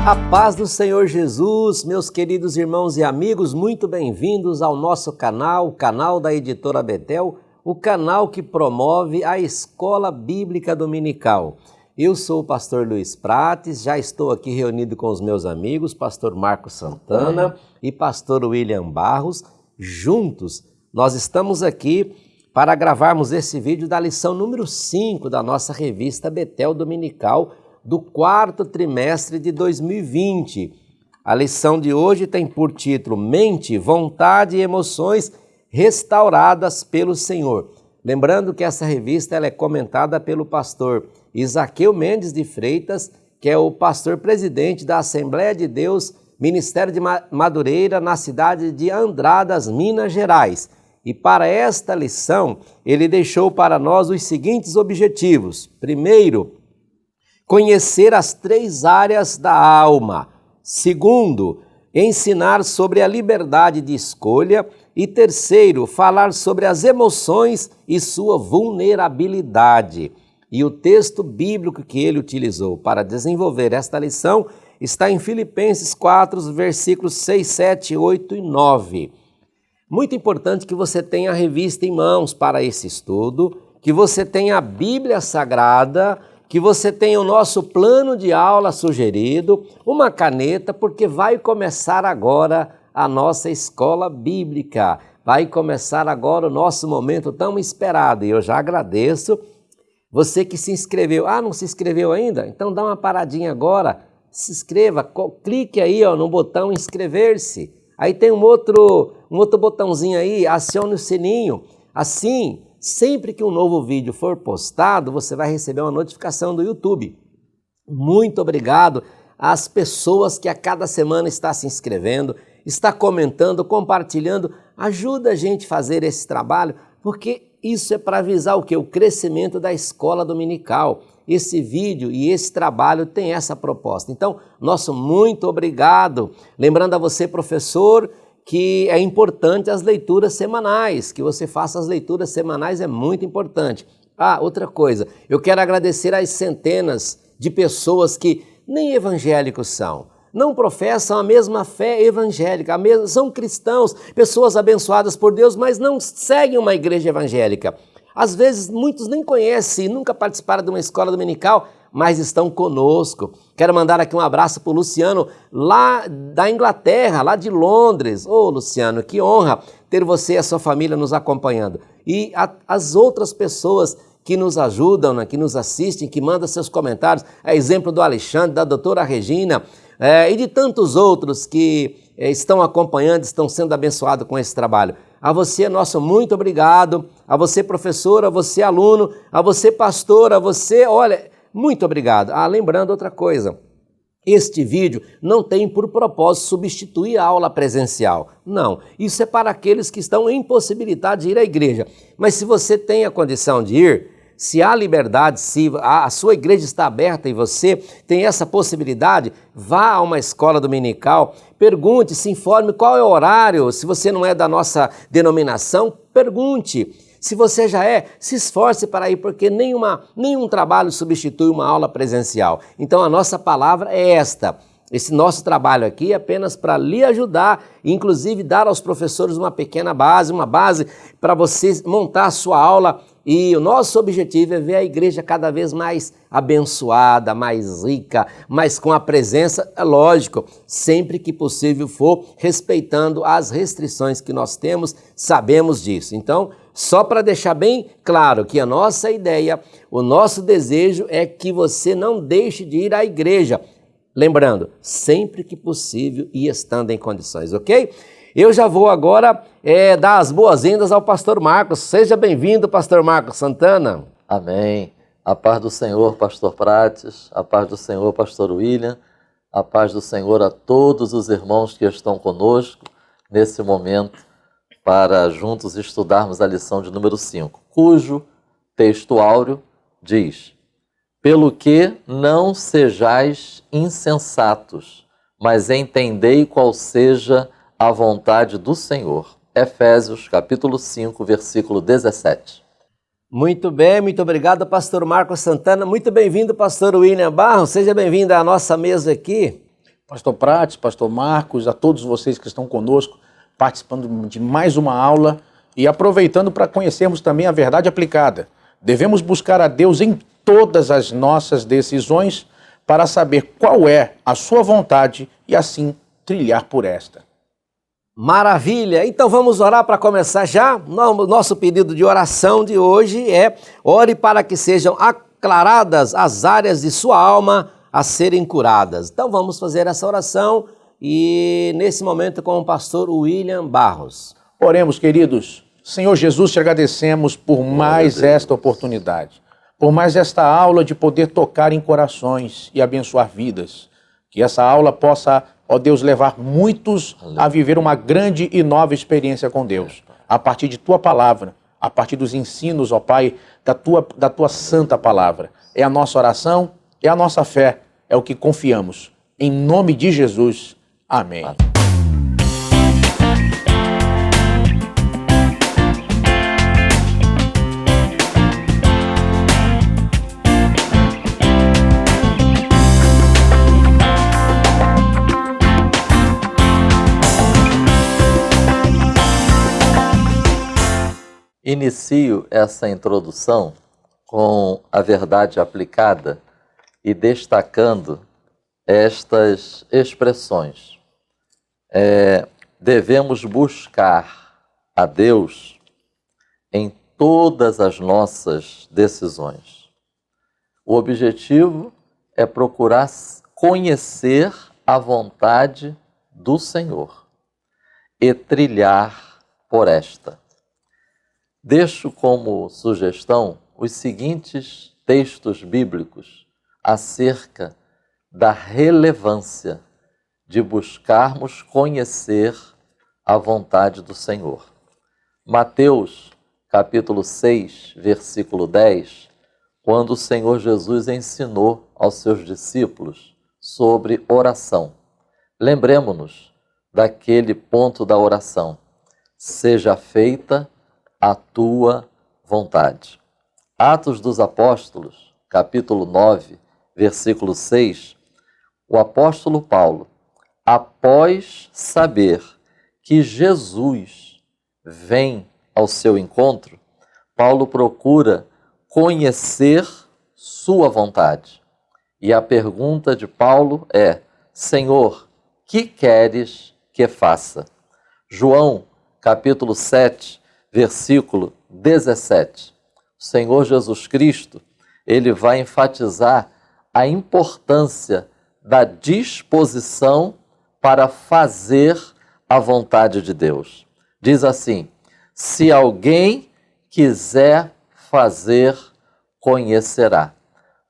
A paz do Senhor Jesus, meus queridos irmãos e amigos, muito bem-vindos ao nosso canal, o canal da Editora Betel, o canal que promove a Escola Bíblica Dominical. Eu sou o pastor Luiz Prates, já estou aqui reunido com os meus amigos, pastor Marcos Santana e pastor William Barros. Juntos, nós estamos aqui para gravarmos esse vídeo da lição número 5 da nossa revista Betel Dominical, do quarto trimestre de 2020. A lição de hoje tem por título Mente, Vontade e Emoções Restauradas pelo Senhor. Lembrando que essa revista ela é comentada pelo pastor Isaqueu Mendes de Freitas, que é o pastor presidente da Assembleia de Deus, Ministério de Madureira, na cidade de Andradas, Minas Gerais. E para esta lição, ele deixou para nós os seguintes objetivos. Primeiro, conhecer as 3 áreas da alma. Segundo, ensinar sobre a liberdade de escolha. E terceiro, falar sobre as emoções e sua vulnerabilidade. E o texto bíblico que ele utilizou para desenvolver esta lição está em Filipenses 4, versículos 6, 7, 8 e 9. Muito importante que você tenha a revista em mãos para esse estudo, que você tenha a Bíblia Sagrada, que você tenha o nosso plano de aula sugerido, uma caneta, porque vai começar agora a nossa escola bíblica. Vai começar agora o nosso momento tão esperado. E eu já agradeço você que se inscreveu. Ah, não se inscreveu ainda? Então dá uma paradinha agora, se inscreva, clique aí no botão inscrever-se. Aí tem um outro botãozinho aí, acione o sininho. Assim, sempre que um novo vídeo for postado, você vai receber uma notificação do YouTube. Muito obrigado às pessoas que a cada semana está se inscrevendo, está comentando, compartilhando. Ajuda a gente a fazer esse trabalho, porque isso é para avisar o quê? O crescimento da escola dominical. Esse vídeo e esse trabalho tem essa proposta. Então, nosso muito obrigado. Lembrando a você, professor, que é importante as leituras semanais, que você faça as leituras semanais, é muito importante. Ah, outra coisa, eu quero agradecer às centenas de pessoas que nem evangélicos são, não professam a mesma fé evangélica, são cristãos, pessoas abençoadas por Deus, mas não seguem uma igreja evangélica. Às vezes, muitos nem conhecem, nunca participaram de uma escola dominical, mas estão conosco. Quero mandar aqui um abraço para o Luciano, lá da Inglaterra, lá de Londres. Ô, Luciano, que honra ter você e a sua família nos acompanhando. E as outras pessoas que nos ajudam, né, que nos assistem, que mandam seus comentários, é exemplo do Alexandre, da doutora Regina, e de tantos outros que estão acompanhando, estão sendo abençoados com esse trabalho. A você, nosso muito obrigado. A você, professor, a você, aluno, a você, pastor, a você, olha, muito obrigado. Ah, lembrando outra coisa, este vídeo não tem por propósito substituir a aula presencial. Não, isso é para aqueles que estão impossibilitados de ir à igreja. Mas se você tem a condição de ir, se há liberdade, se a sua igreja está aberta e você tem essa possibilidade, vá a uma escola dominical, pergunte, se informe qual é o horário. Se você não é da nossa denominação, pergunte. Se você já é, se esforce para ir, porque nenhum trabalho substitui uma aula presencial. Então a nossa palavra é esta. Esse nosso trabalho aqui é apenas para lhe ajudar, inclusive dar aos professores uma pequena base, uma base para você montar a sua aula. E o nosso objetivo é ver a igreja cada vez mais abençoada, mais rica, mas com a presença, é lógico, sempre que possível for, respeitando as restrições que nós temos, sabemos disso. Então, só para deixar bem claro que a nossa ideia, o nosso desejo é que você não deixe de ir à igreja. Lembrando, sempre que possível e estando em condições, ok? Eu já vou agora dar as boas-vindas ao pastor Marcos. Seja bem-vindo, pastor Marcos Santana. Amém. A paz do Senhor, pastor Prates, a paz do Senhor, pastor William, a paz do Senhor a todos os irmãos que estão conosco nesse momento para juntos estudarmos a lição de número 5, cujo texto áureo diz: pelo que não sejais insensatos, mas entendei qual seja a vontade do Senhor. Efésios, capítulo 5, versículo 17. Muito bem, muito obrigado, pastor Marcos Santana. Muito bem-vindo, pastor William Barros. Seja bem-vindo à nossa mesa aqui. Pastor Prates, Pastor Marcos, a todos vocês que estão conosco, participando de mais uma aula e aproveitando para conhecermos também a verdade aplicada. Devemos buscar a Deus em todas as nossas decisões para saber qual é a sua vontade e assim trilhar por esta. Maravilha! Então vamos orar para começar já. Nosso pedido de oração de hoje é: ore para que sejam aclaradas as áreas de sua alma a serem curadas. Então vamos fazer essa oração e nesse momento com o pastor William Barros. Oremos, queridos. Senhor Jesus, te agradecemos por mais esta oportunidade, por mais esta aula de poder tocar em corações e abençoar vidas. Que essa aula possa, ó Deus, levar muitos a viver uma grande e nova experiência com Deus, a partir de tua palavra, a partir dos ensinos, ó Pai, da tua santa palavra. É a nossa oração, é a nossa fé, é o que confiamos. Em nome de Jesus, amém. Inicio essa introdução com a verdade aplicada e destacando estas expressões. Devemos buscar a Deus em todas as nossas decisões. O objetivo é procurar conhecer a vontade do Senhor e trilhar por esta. Deixo como sugestão os seguintes textos bíblicos acerca da relevância de buscarmos conhecer a vontade do Senhor. Mateus, capítulo 6, versículo 10, quando o Senhor Jesus ensinou aos seus discípulos sobre oração. Lembremos-nos daquele ponto da oração: seja feita a tua vontade. Atos dos Apóstolos, capítulo 9, versículo 6, o apóstolo Paulo, após saber que Jesus vem ao seu encontro, Paulo procura conhecer sua vontade. E a pergunta de Paulo é: Senhor, que queres que faça? João, capítulo 7, versículo 17. O Senhor Jesus Cristo, ele vai enfatizar a importância da disposição para fazer a vontade de Deus. Diz assim: se alguém quiser fazer, conhecerá.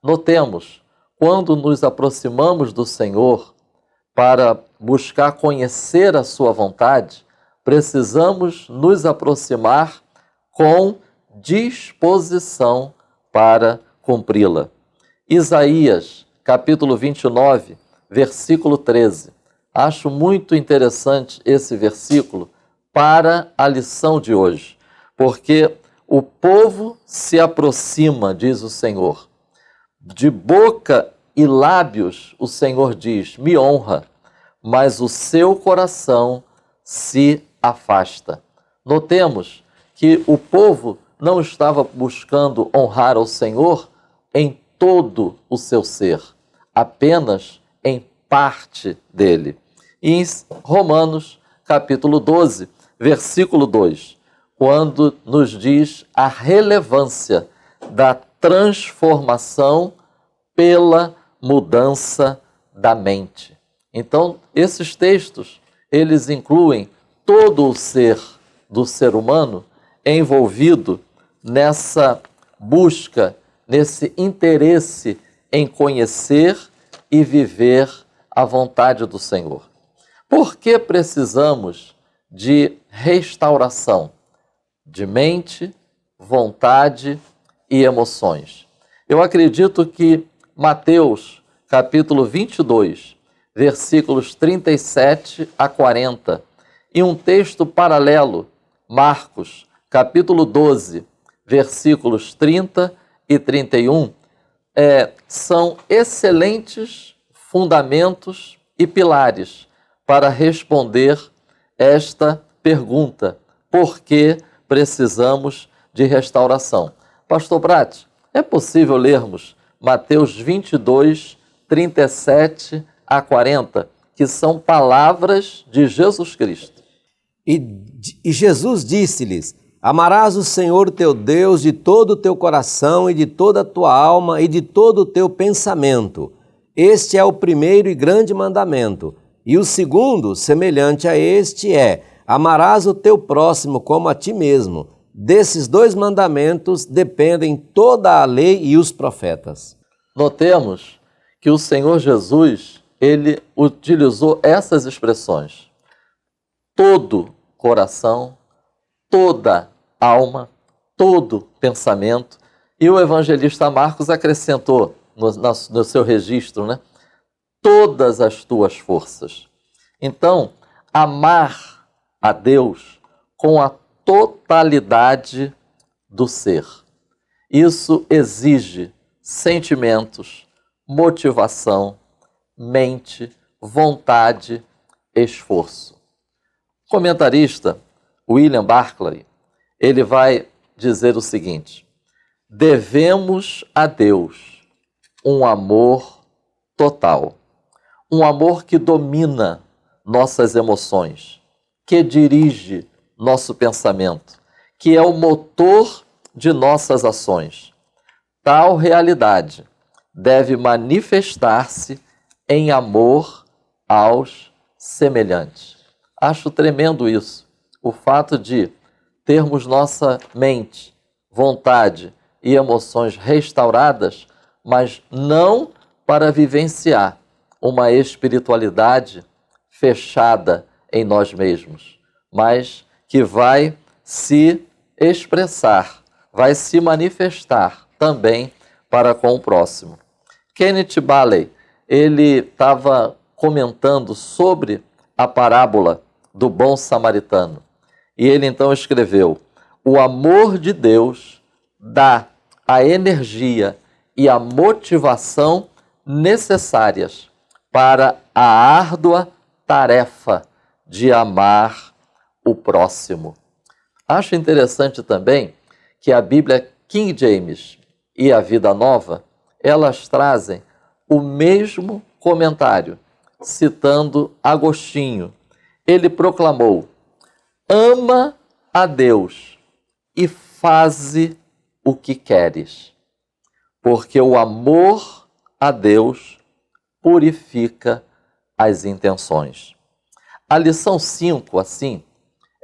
Notemos, quando nos aproximamos do Senhor para buscar conhecer a sua vontade, precisamos nos aproximar com disposição para cumpri-la. Isaías, capítulo 29, versículo 13. Acho muito interessante esse versículo para a lição de hoje, porque o povo se aproxima, diz o Senhor. De boca e lábios, o Senhor diz, me honra, mas o seu coração se afasta. Notemos que o povo não estava buscando honrar ao Senhor em todo o seu ser, apenas em parte dele. E em Romanos, capítulo 12, versículo 2, quando nos diz a relevância da transformação pela mudança da mente. Então, esses textos, eles incluem todo o ser do ser humano envolvido nessa busca, nesse interesse em conhecer e viver a vontade do Senhor. Por que precisamos de restauração de mente, vontade e emoções? Eu acredito que Mateus, capítulo 22, versículos 37 a 40, e um texto paralelo, Marcos, capítulo 12, versículos 30 e 31, são excelentes fundamentos e pilares para responder esta pergunta: por que precisamos de restauração? Pastor Prates, é possível lermos Mateus 22, 37 a 40, que são palavras de Jesus Cristo? E Jesus disse-lhes: amarás o Senhor teu Deus de todo o teu coração e de toda a tua alma e de todo o teu pensamento. Este é o primeiro e grande mandamento. E o segundo, semelhante a este, é: amarás o teu próximo como a ti mesmo. Desses dois mandamentos dependem toda a lei e os profetas. Notemos que o Senhor Jesus, ele utilizou essas expressões: todo coração, toda alma, todo pensamento. E o evangelista Marcos acrescentou no seu registro, né? Todas as tuas forças. Então, amar a Deus com a totalidade do ser. Isso exige sentimentos, motivação, mente, vontade, esforço. O comentarista William Barclay, ele vai dizer o seguinte: devemos a Deus um amor total, um amor que domina nossas emoções, que dirige nosso pensamento, que é o motor de nossas ações. Tal realidade deve manifestar-se em amor aos semelhantes. Acho tremendo isso, o fato de termos nossa mente, vontade e emoções restauradas, mas não para vivenciar uma espiritualidade fechada em nós mesmos, mas que vai se expressar, vai se manifestar também para com o próximo. Kenneth Bailey, ele estava comentando sobre a parábola do bom samaritano. E ele então escreveu: o amor de Deus dá a energia e a motivação necessárias para a árdua tarefa de amar o próximo. Acho interessante também que a Bíblia King James e a Vida Nova, elas trazem o mesmo comentário, citando Agostinho. Ele proclamou: ama a Deus e faze o que queres, porque o amor a Deus purifica as intenções. A lição 5, assim,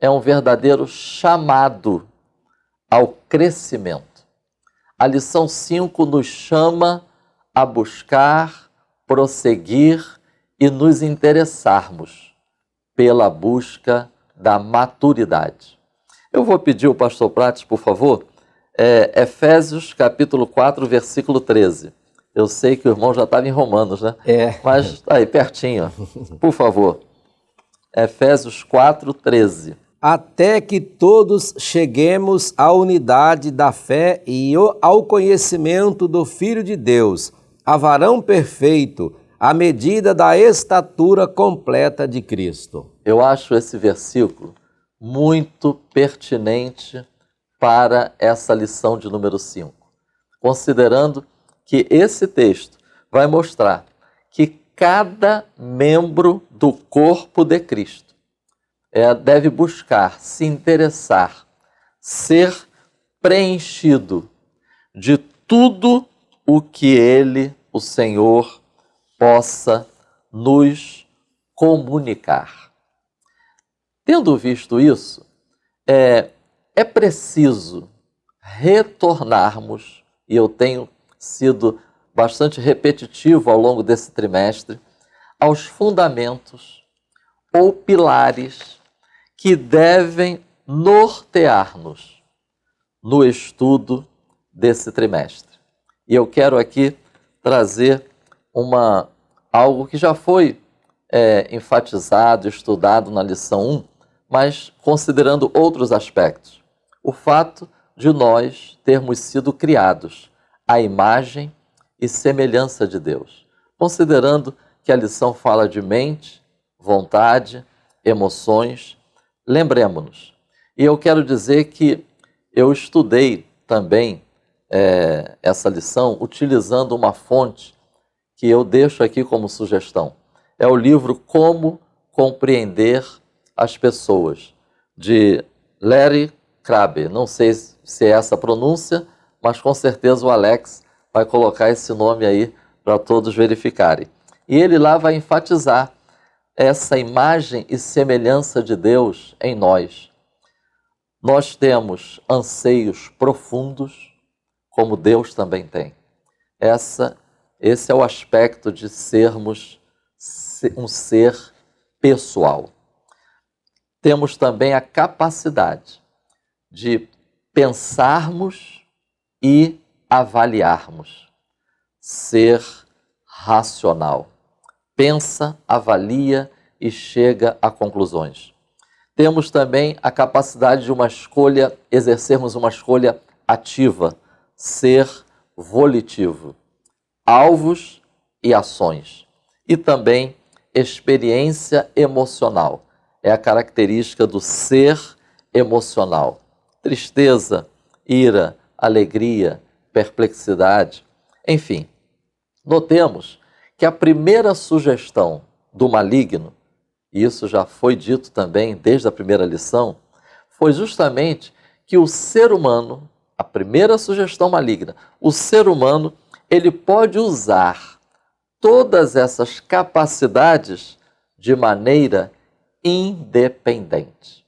é um verdadeiro chamado ao crescimento. A lição 5 nos chama a buscar, prosseguir e nos interessarmos pela busca da maturidade. Eu vou pedir ao pastor Prates, por favor, Efésios capítulo 4, versículo 13. Eu sei que o irmão já estava em Romanos, né? Mas tá aí, pertinho, ó. Por favor. Efésios 4, 13. Até que todos cheguemos à unidade da fé e ao conhecimento do Filho de Deus, a varão perfeito, à medida da estatura completa de Cristo. Eu acho esse versículo muito pertinente para essa lição de número 5, considerando que esse texto vai mostrar que cada membro do corpo de Cristo deve buscar, se interessar, ser preenchido de tudo o que Ele, o Senhor, possa nos comunicar. Tendo visto isso, é preciso retornarmos, e eu tenho sido bastante repetitivo ao longo desse trimestre, aos fundamentos ou pilares que devem nortear-nos no estudo desse trimestre. E eu quero aqui trazer algo que já foi enfatizado, estudado na lição 1, mas considerando outros aspectos. O fato de nós termos sido criados à imagem e semelhança de Deus, considerando que a lição fala de mente, vontade, emoções. Lembremos-nos. E eu quero dizer que eu estudei também essa lição utilizando uma fonte que eu deixo aqui como sugestão. É o livro Como Compreender as Pessoas, de Larry Crabb. Não sei se é essa a pronúncia, mas com certeza o Alex vai colocar esse nome aí para todos verificarem. E ele lá vai enfatizar essa imagem e semelhança de Deus em nós. Nós temos anseios profundos, como Deus também tem. Esse é o aspecto de sermos um ser pessoal. Temos também a capacidade de pensarmos e avaliarmos. Ser racional. Pensa, avalia e chega a conclusões. Temos também a capacidade de exercermos uma escolha ativa, ser volitivo, alvos e ações. E também experiência emocional. É a característica do ser emocional. Tristeza, ira, alegria, perplexidade, enfim. Notemos que a primeira sugestão do maligno, e isso já foi dito também desde a primeira lição, foi justamente que o ser humano, a primeira sugestão maligna, o ser humano, ele pode usar todas essas capacidades de maneira independente.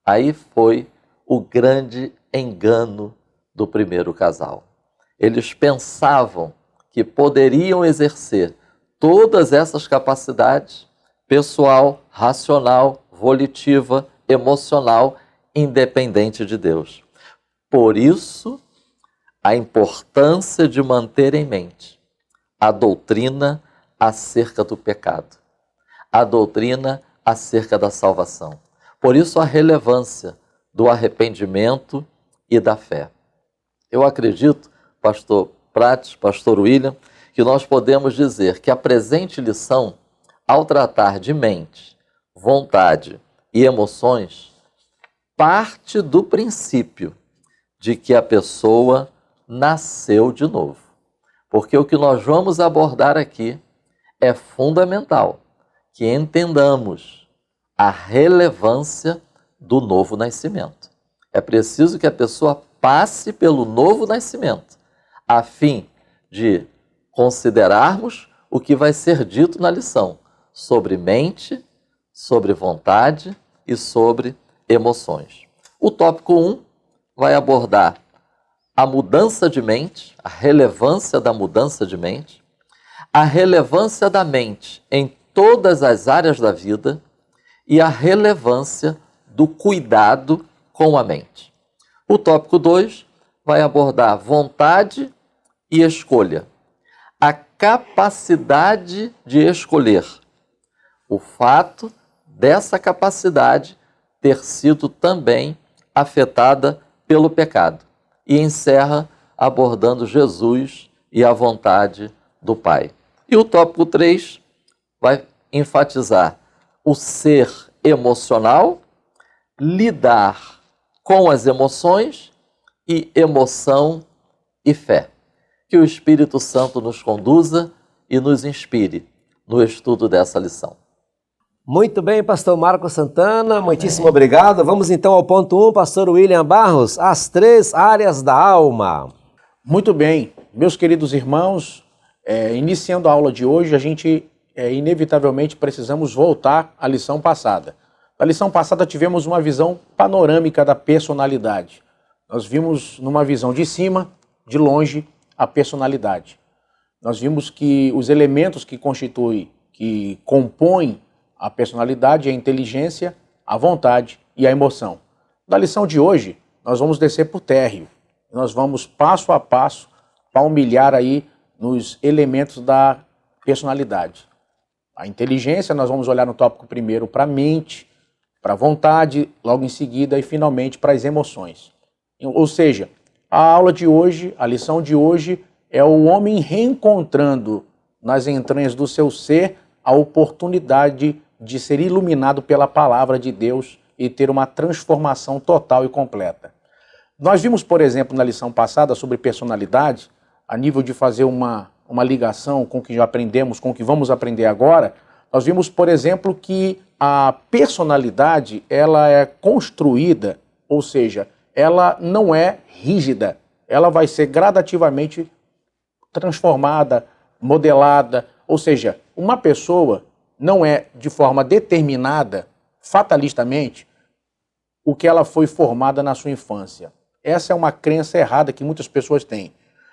Aí foi o grande engano do primeiro casal. Eles pensavam que poderiam exercer todas essas capacidades, pessoal, racional, volitiva, emocional, independente de Deus. Por isso, a importância de manter em mente a doutrina acerca do pecado, a doutrina acerca da salvação. Por isso, a relevância do arrependimento e da fé. Eu acredito, pastor Prates, pastor William, que nós podemos dizer que a presente lição, ao tratar de mente, vontade e emoções, parte do princípio de que a pessoa nasceu de novo. Porque o que nós vamos abordar aqui é fundamental que entendamos a relevância do novo nascimento. É preciso que a pessoa passe pelo novo nascimento, a fim de considerarmos o que vai ser dito na lição sobre mente, sobre vontade e sobre emoções. O tópico 1 vai abordar a mudança de mente, a relevância da mudança de mente, a relevância da mente em todas as áreas da vida e a relevância do cuidado com a mente. O tópico 2 vai abordar vontade e escolha, a capacidade de escolher, o fato dessa capacidade ter sido também afetada pelo pecado. E encerra abordando Jesus e a vontade do Pai. E o tópico 3 vai enfatizar o ser emocional, lidar com as emoções e emoção e fé. Que o Espírito Santo nos conduza e nos inspire no estudo dessa lição. Muito bem, pastor Marcos Santana, muitíssimo obrigado. Vamos então ao ponto 1, pastor William Barros, as 3 áreas da alma. Muito bem, meus queridos irmãos, iniciando a aula de hoje, a gente inevitavelmente precisamos voltar à lição passada. Na lição passada tivemos uma visão panorâmica da personalidade. Nós vimos numa visão de cima, de longe, a personalidade. Nós vimos que os elementos que compõem a personalidade é a inteligência, a vontade e a emoção. Na lição de hoje, nós vamos descer por térreo. Nós vamos passo a passo palmilhar aí nos elementos da personalidade. A inteligência, nós vamos olhar no tópico primeiro para a mente, para a vontade, logo em seguida e finalmente para as emoções. Ou seja, a aula de hoje, a lição de hoje é o homem reencontrando nas entranhas do seu ser a oportunidade de ser iluminado pela palavra de Deus e ter uma transformação total e completa. Nós vimos, por exemplo, na lição passada sobre personalidade, a nível de fazer uma ligação com o que já aprendemos, com o que vamos aprender agora, nós vimos, por exemplo, que a personalidade ela é construída, ou seja, ela não é rígida, ela vai ser gradativamente transformada, modelada, ou seja, uma pessoa não é de forma determinada, fatalistamente, o que ela foi formada na sua infância. Essa é uma crença errada que muitas pessoas têm.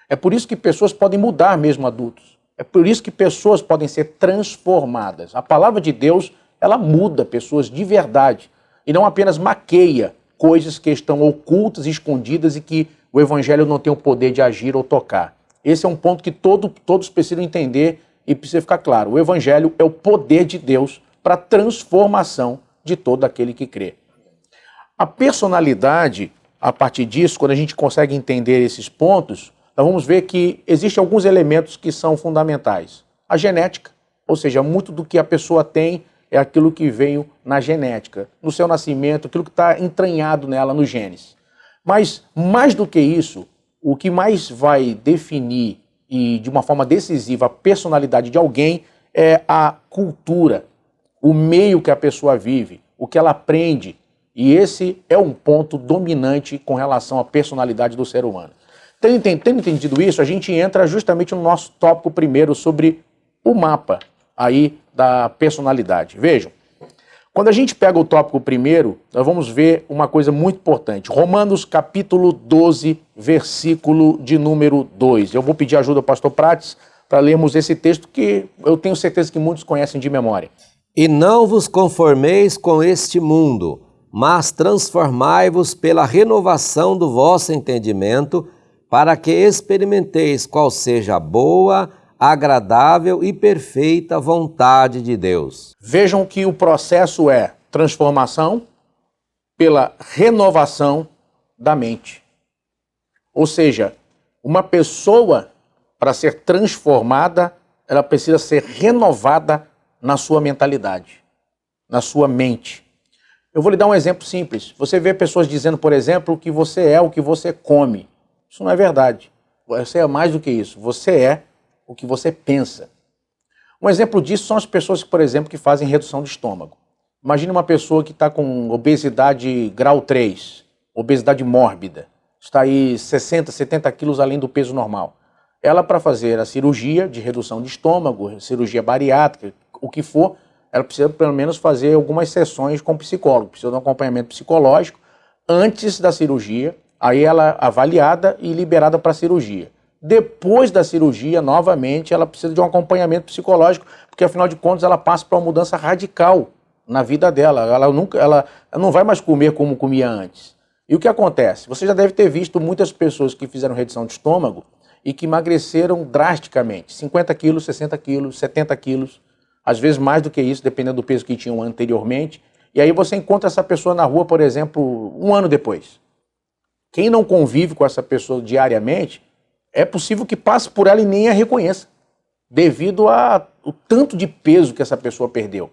É por isso que pessoas podem mudar mesmo adultos. É por isso que pessoas podem ser transformadas. A palavra de Deus, ela muda pessoas de verdade e não apenas maqueia coisas que estão ocultas, escondidas e que o evangelho não tem o poder de agir ou tocar. Esse é um ponto que todos precisam entender e precisa ficar claro. O evangelho é o poder de Deus para a transformação de todo aquele que crê. A personalidade, a partir disso, quando a gente consegue entender esses pontos, nós vamos ver que existem alguns elementos que são fundamentais. A genética, ou seja, muito do que a pessoa tem é aquilo que veio na genética, no seu nascimento, aquilo que está entranhado nela, nos genes. Mas, mais do que isso, o que mais vai definir e de uma forma decisiva a personalidade de alguém é a cultura, o meio que a pessoa vive, o que ela aprende. E esse é um ponto dominante com relação à personalidade do ser humano. Tendo entendido isso, a gente entra justamente no nosso tópico primeiro sobre o mapa aí da personalidade. Vejam, quando a gente pega o tópico primeiro, nós vamos ver uma coisa muito importante. Romanos capítulo 12, versículo de número 2. Eu vou pedir ajuda ao pastor Prates para lermos esse texto que eu tenho certeza que muitos conhecem de memória. E não vos conformeis com este mundo, mas transformai-vos pela renovação do vosso entendimento, para que experimenteis qual seja a boa, agradável e perfeita vontade de Deus. Vejam que o processo é transformação pela renovação da mente. Ou seja, uma pessoa, para ser transformada, ela precisa ser renovada na sua mentalidade, na sua mente. Eu vou lhe dar um exemplo simples. Você vê pessoas dizendo, por exemplo, que você é o que você come. Isso não é verdade. Você é mais do que isso. Você é o que você pensa. Um exemplo disso são as pessoas, por exemplo, que fazem redução de estômago. Imagine uma pessoa que está com obesidade grau 3, obesidade mórbida, está aí 60, 70 quilos além do peso normal. Ela, para fazer a cirurgia de redução de estômago, cirurgia bariátrica, o que for, ela precisa pelo menos fazer algumas sessões com psicólogo, precisa de um acompanhamento psicológico antes da cirurgia, aí ela é avaliada e liberada para a cirurgia. Depois da cirurgia, novamente, ela precisa de um acompanhamento psicológico, porque afinal de contas ela passa por uma mudança radical na vida dela. Ela não vai mais comer como comia antes. E o que acontece? Você já deve ter visto muitas pessoas que fizeram redução de estômago e que emagreceram drasticamente, 50 quilos, 60 quilos, 70 quilos, às vezes mais do que isso, dependendo do peso que tinham anteriormente. E aí você encontra essa pessoa na rua, por exemplo, um ano depois. Quem não convive com essa pessoa diariamente, é possível que passe por ela e nem a reconheça, devido ao tanto de peso que essa pessoa perdeu.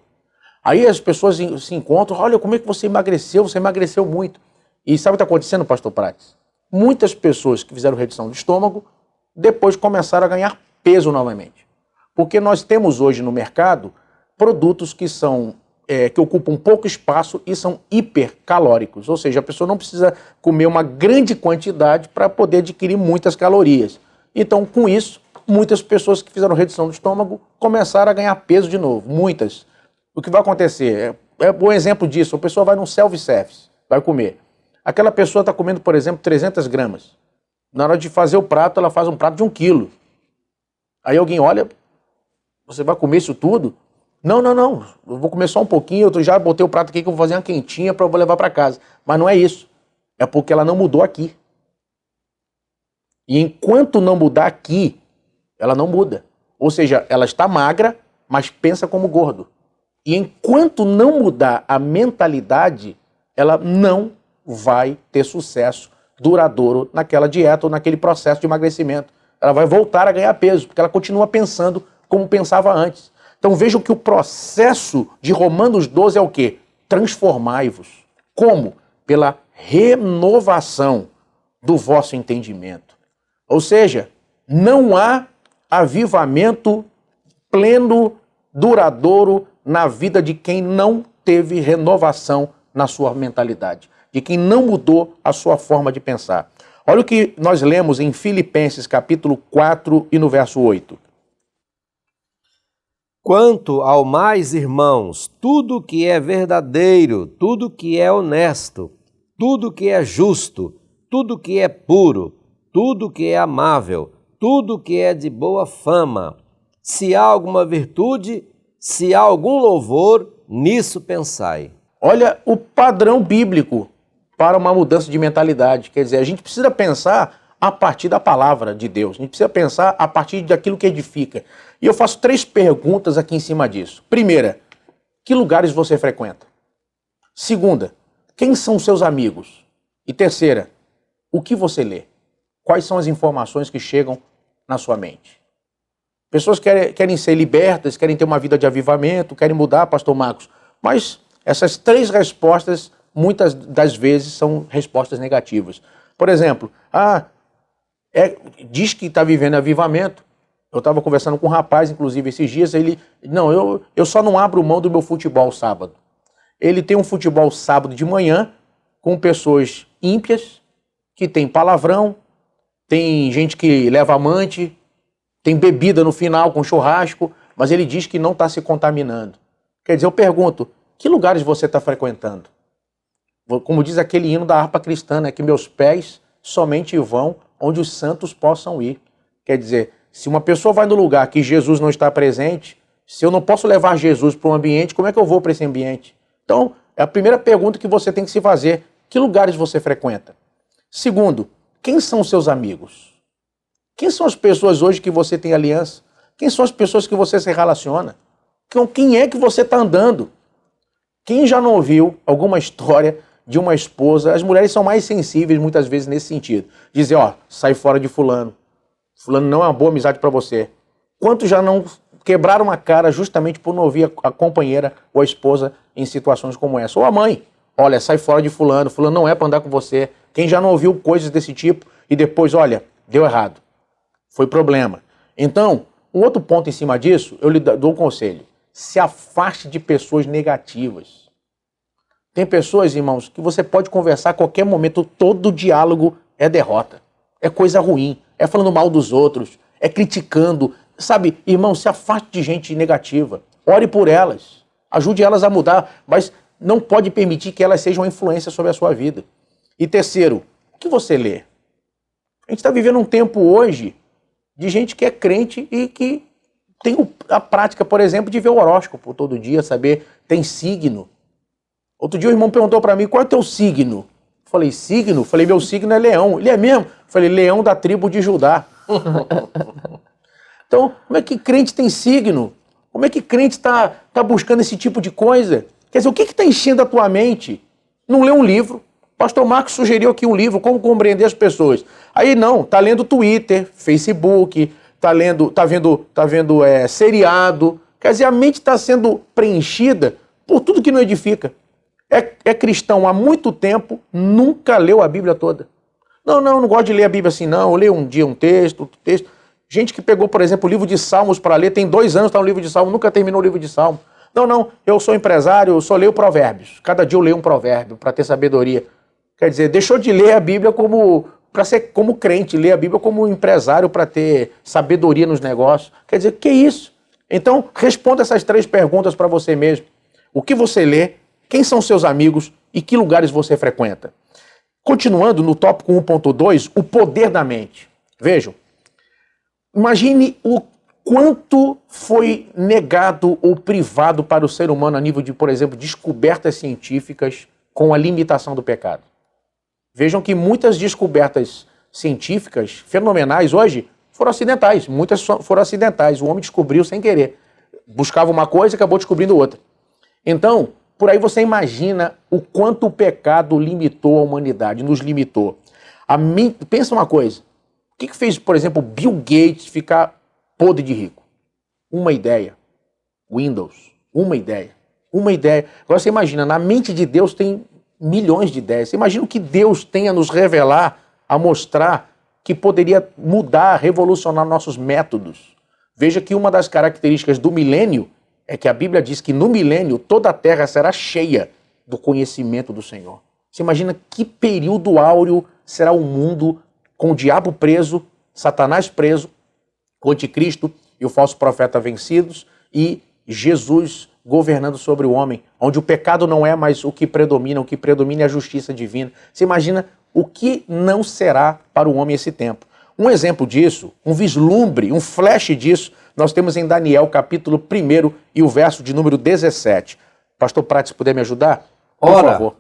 Aí as pessoas se encontram, olha como é que você emagreceu muito. E sabe o que está acontecendo, pastor Prates? Muitas pessoas que fizeram redução de estômago, depois começaram a ganhar peso novamente. Porque nós temos hoje no mercado produtos que que ocupam pouco espaço e são hipercalóricos. Ou seja, a pessoa não precisa comer uma grande quantidade para poder adquirir muitas calorias. Então, com isso, muitas pessoas que fizeram redução do estômago começaram a ganhar peso de novo. Muitas. O que vai acontecer? É um exemplo disso. A pessoa vai num self-service, vai comer. Aquela pessoa está comendo, por exemplo, 300 gramas. Na hora de fazer o prato, ela faz um prato de 1 quilo. Aí alguém olha, você vai comer isso tudo? Não, eu vou comer só um pouquinho, eu já botei o prato aqui que eu vou fazer uma quentinha para eu levar para casa. Mas não é isso. É porque ela não mudou aqui. E enquanto não mudar aqui, ela não muda. Ou seja, ela está magra, mas pensa como gordo. E enquanto não mudar a mentalidade, ela não vai ter sucesso duradouro naquela dieta ou naquele processo de emagrecimento. Ela vai voltar a ganhar peso, porque ela continua pensando como pensava antes. Então vejam que o processo de Romanos 12 é o quê? Transformai-vos. Como? Pela renovação do vosso entendimento. Ou seja, não há avivamento pleno, duradouro na vida de quem não teve renovação na sua mentalidade, de quem não mudou a sua forma de pensar. Olha o que nós lemos em Filipenses capítulo 4 e no verso 8. Quanto ao mais, irmãos, tudo que é verdadeiro, tudo que é honesto, tudo que é justo, tudo que é puro, tudo que é amável, tudo que é de boa fama, se há alguma virtude, se há algum louvor, nisso pensai. Olha o padrão bíblico para uma mudança de mentalidade. Quer dizer, a gente precisa pensar a partir da palavra de Deus. A gente precisa pensar a partir daquilo que edifica. E eu faço 3 perguntas aqui em cima disso. Primeira, que lugares você frequenta? Segunda, quem são seus amigos? E terceira, o que você lê? Quais são as informações que chegam na sua mente? Pessoas querem ser libertas, querem ter uma vida de avivamento, querem mudar, pastor Marcos. Mas essas 3 respostas, muitas das vezes, são respostas negativas. Por exemplo, diz que está vivendo avivamento. Eu estava conversando com um rapaz, inclusive, esses dias, eu só não abro mão do meu futebol sábado. Ele tem um futebol sábado de manhã, com pessoas ímpias, que tem palavrão, tem gente que leva amante, tem bebida no final com churrasco, mas ele diz que não está se contaminando. Quer dizer, eu pergunto, que lugares você está frequentando? Como diz aquele hino da harpa cristã, né, que meus pés somente vão onde os santos possam ir. Quer dizer, se uma pessoa vai no lugar que Jesus não está presente, se eu não posso levar Jesus para um ambiente, como é que eu vou para esse ambiente? Então, é a primeira pergunta que você tem que se fazer. Que lugares você frequenta? Segundo, quem são os seus amigos? Quem são as pessoas hoje que você tem aliança? Quem são as pessoas que você se relaciona? Com quem é que você está andando? Quem já não ouviu alguma história de uma esposa? As mulheres são mais sensíveis muitas vezes nesse sentido. Dizer, sai fora de fulano. Fulano não é uma boa amizade para você. Quantos já não quebraram a cara justamente por não ouvir a companheira ou a esposa em situações como essa? Ou a mãe. Olha, sai fora de fulano. Fulano não é para andar com você. Quem já não ouviu coisas desse tipo e depois, olha, deu errado. Foi problema. Então, um outro ponto em cima disso, eu lhe dou um conselho. Se afaste de pessoas negativas. Tem pessoas, irmãos, que você pode conversar a qualquer momento, todo diálogo é derrota. É coisa ruim, é falando mal dos outros, é criticando. Sabe, irmão, se afaste de gente negativa. Ore por elas, ajude elas a mudar, mas não pode permitir que elas sejam uma influência sobre a sua vida. E terceiro, o que você lê? A gente está vivendo um tempo hoje de gente que é crente e que tem a prática, por exemplo, de ver o horóscopo todo dia, saber, tem signo. Outro dia o irmão perguntou para mim, qual é o teu signo? Falei, signo? Falei, meu signo é leão. Ele é mesmo? Falei, leão da tribo de Judá. Então, como é que crente tem signo? Como é que crente está buscando esse tipo de coisa? Quer dizer, o que está enchendo a tua mente? Não lê um livro. Pastor Marcos sugeriu aqui um livro, Como Compreender as Pessoas. Aí não, está lendo Twitter, Facebook, está vendo seriado. Quer dizer, a mente está sendo preenchida por tudo que não edifica. É cristão há muito tempo, nunca leu a Bíblia toda. Não gosto de ler a Bíblia assim, não. Eu leio um dia um texto, outro texto. Gente que pegou, por exemplo, o livro de Salmos para ler, tem 2 anos que está no livro de Salmos, nunca terminou o livro de Salmos. Não, eu sou empresário, eu só leio provérbios. Cada dia eu leio um provérbio para ter sabedoria. Quer dizer, deixou de ler a Bíblia para ser como crente, ler a Bíblia como empresário para ter sabedoria nos negócios. Quer dizer, que isso? Então, responda essas 3 perguntas para você mesmo. O que você lê? Quem são seus amigos e que lugares você frequenta? Continuando no tópico 1.2, o poder da mente. Vejam, imagine o quanto foi negado ou privado para o ser humano a nível de, por exemplo, descobertas científicas com a limitação do pecado. Vejam que muitas descobertas científicas fenomenais hoje foram acidentais. Muitas foram acidentais. O homem descobriu sem querer. Buscava uma coisa e acabou descobrindo outra. Então, por aí você imagina o quanto o pecado limitou a humanidade, nos limitou. Pensa uma coisa. O que fez, por exemplo, Bill Gates ficar podre de rico? Uma ideia. Windows. Uma ideia. Uma ideia. Agora você imagina, na mente de Deus tem milhões de ideias. Você imagina o que Deus tem a nos revelar, a mostrar, que poderia mudar, revolucionar nossos métodos. Veja que uma das características do milênio é que a Bíblia diz que no milênio toda a terra será cheia do conhecimento do Senhor. Você imagina que período áureo será o mundo com o diabo preso, Satanás preso, o anticristo e o falso profeta vencidos e Jesus governando sobre o homem, onde o pecado não é mais o que predomina é a justiça divina. Você imagina o que não será para o homem esse tempo. Um exemplo disso, um vislumbre, um flash disso, nós temos em Daniel, capítulo 1 e o verso de número 17. Pastor Prates, se puder me ajudar? Por favor.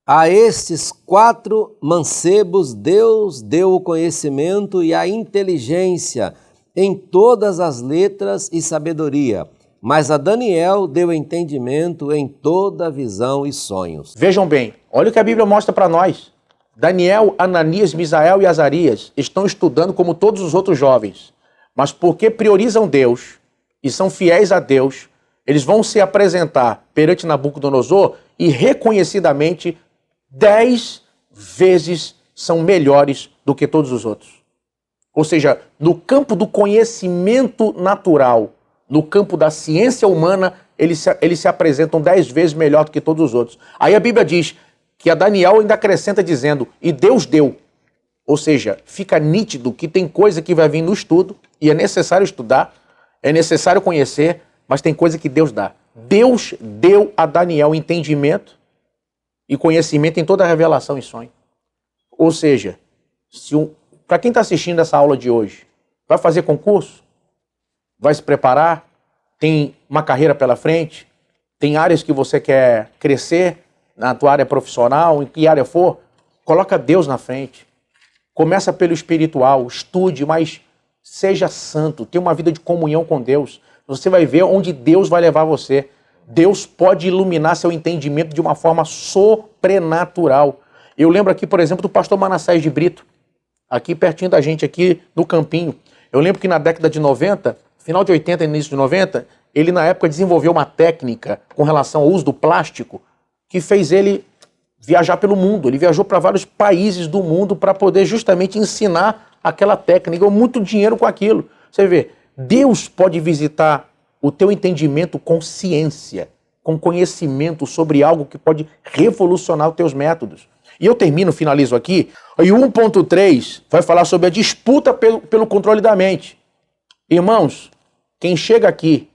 A estes 4 mancebos Deus deu o conhecimento e a inteligência em todas as letras e sabedoria, mas a Daniel deu entendimento em toda visão e sonhos. Vejam bem, olha o que a Bíblia mostra para nós. Daniel, Ananias, Misael e Azarias estão estudando como todos os outros jovens, mas porque priorizam Deus e são fiéis a Deus, eles vão se apresentar perante Nabucodonosor e reconhecidamente 10 vezes são melhores do que todos os outros. Ou seja, no campo do conhecimento natural, no campo da ciência humana, eles se apresentam 10 vezes melhor do que todos os outros. Aí a Bíblia diz que a Daniel ainda acrescenta dizendo, e Deus deu. Ou seja, fica nítido que tem coisa que vai vir no estudo, e é necessário estudar, é necessário conhecer, mas tem coisa que Deus dá. Deus deu a Daniel entendimento e conhecimento em toda a revelação e sonho. Ou seja, para quem está assistindo essa aula de hoje, vai fazer concurso? Vai se preparar? Tem uma carreira pela frente? Tem áreas que você quer crescer na tua área profissional, em que área for? Coloca Deus na frente. Começa pelo espiritual, estude, mas seja santo, tenha uma vida de comunhão com Deus. Você vai ver onde Deus vai levar você. Deus pode iluminar seu entendimento de uma forma sobrenatural. Eu lembro aqui, por exemplo, do pastor Manassés de Brito, aqui pertinho da gente, aqui no Campinho. Eu lembro que na década de 90, final de 80 e início de 90, ele na época desenvolveu uma técnica com relação ao uso do plástico que fez ele viajar pelo mundo. Ele viajou para vários países do mundo para poder justamente ensinar aquela técnica. Ganhou muito dinheiro com aquilo. Você vê, Deus pode visitar o teu entendimento com ciência, com conhecimento sobre algo que pode revolucionar os teus métodos. E eu finalizo aqui, e o 1.3 vai falar sobre a disputa pelo controle da mente. Irmãos, quem chega aqui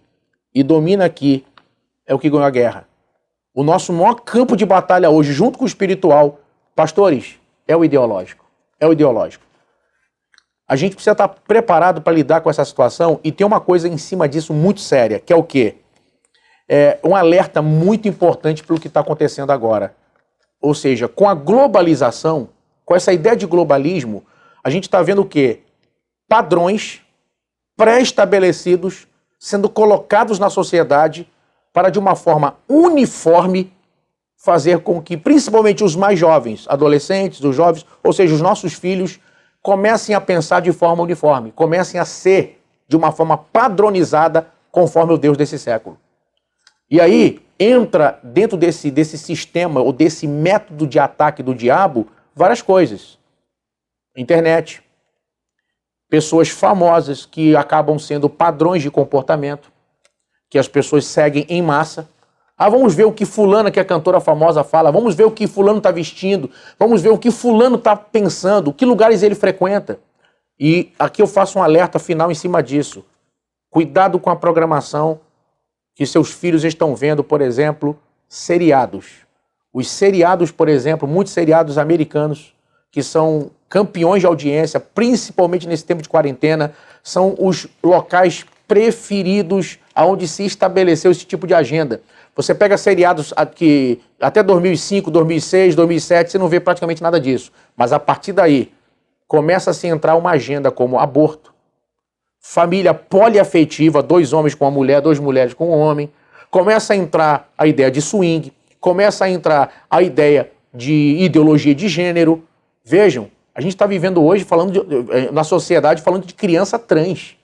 e domina aqui é o que ganhou a guerra. O nosso maior campo de batalha hoje, junto com o espiritual, pastores, é o ideológico. É o ideológico. A gente precisa estar preparado para lidar com essa situação e tem uma coisa em cima disso muito séria, que é o quê? É um alerta muito importante para o que está acontecendo agora. Ou seja, com a globalização, com essa ideia de globalismo, a gente está vendo o quê? Padrões pré-estabelecidos sendo colocados na sociedade para, de uma forma uniforme, fazer com que, principalmente os mais jovens, adolescentes, os jovens, ou seja, os nossos filhos, comecem a pensar de forma uniforme, comecem a ser de uma forma padronizada conforme o Deus desse século. E aí entra dentro desse sistema ou desse método de ataque do diabo várias coisas. Internet, pessoas famosas que acabam sendo padrões de comportamento, que as pessoas seguem em massa. Vamos ver o que fulana, que é cantora famosa, fala. Vamos ver o que fulano está vestindo. Vamos ver o que fulano está pensando. Que lugares ele frequenta. E aqui eu faço um alerta final em cima disso. Cuidado com a programação que seus filhos estão vendo, por exemplo, seriados. Os seriados, por exemplo, muitos seriados americanos, que são campeões de audiência, principalmente nesse tempo de quarentena, são os locais preferidos aonde se estabeleceu esse tipo de agenda. Você pega seriados que até 2005, 2006, 2007, você não vê praticamente nada disso. Mas a partir daí, começa a se entrar uma agenda como aborto, família poliafetiva, 2 homens com uma mulher, 2 mulheres com um homem. Começa a entrar a ideia de swing, começa a entrar a ideia de ideologia de gênero. Vejam, a gente está vivendo hoje, na sociedade, falando de criança trans.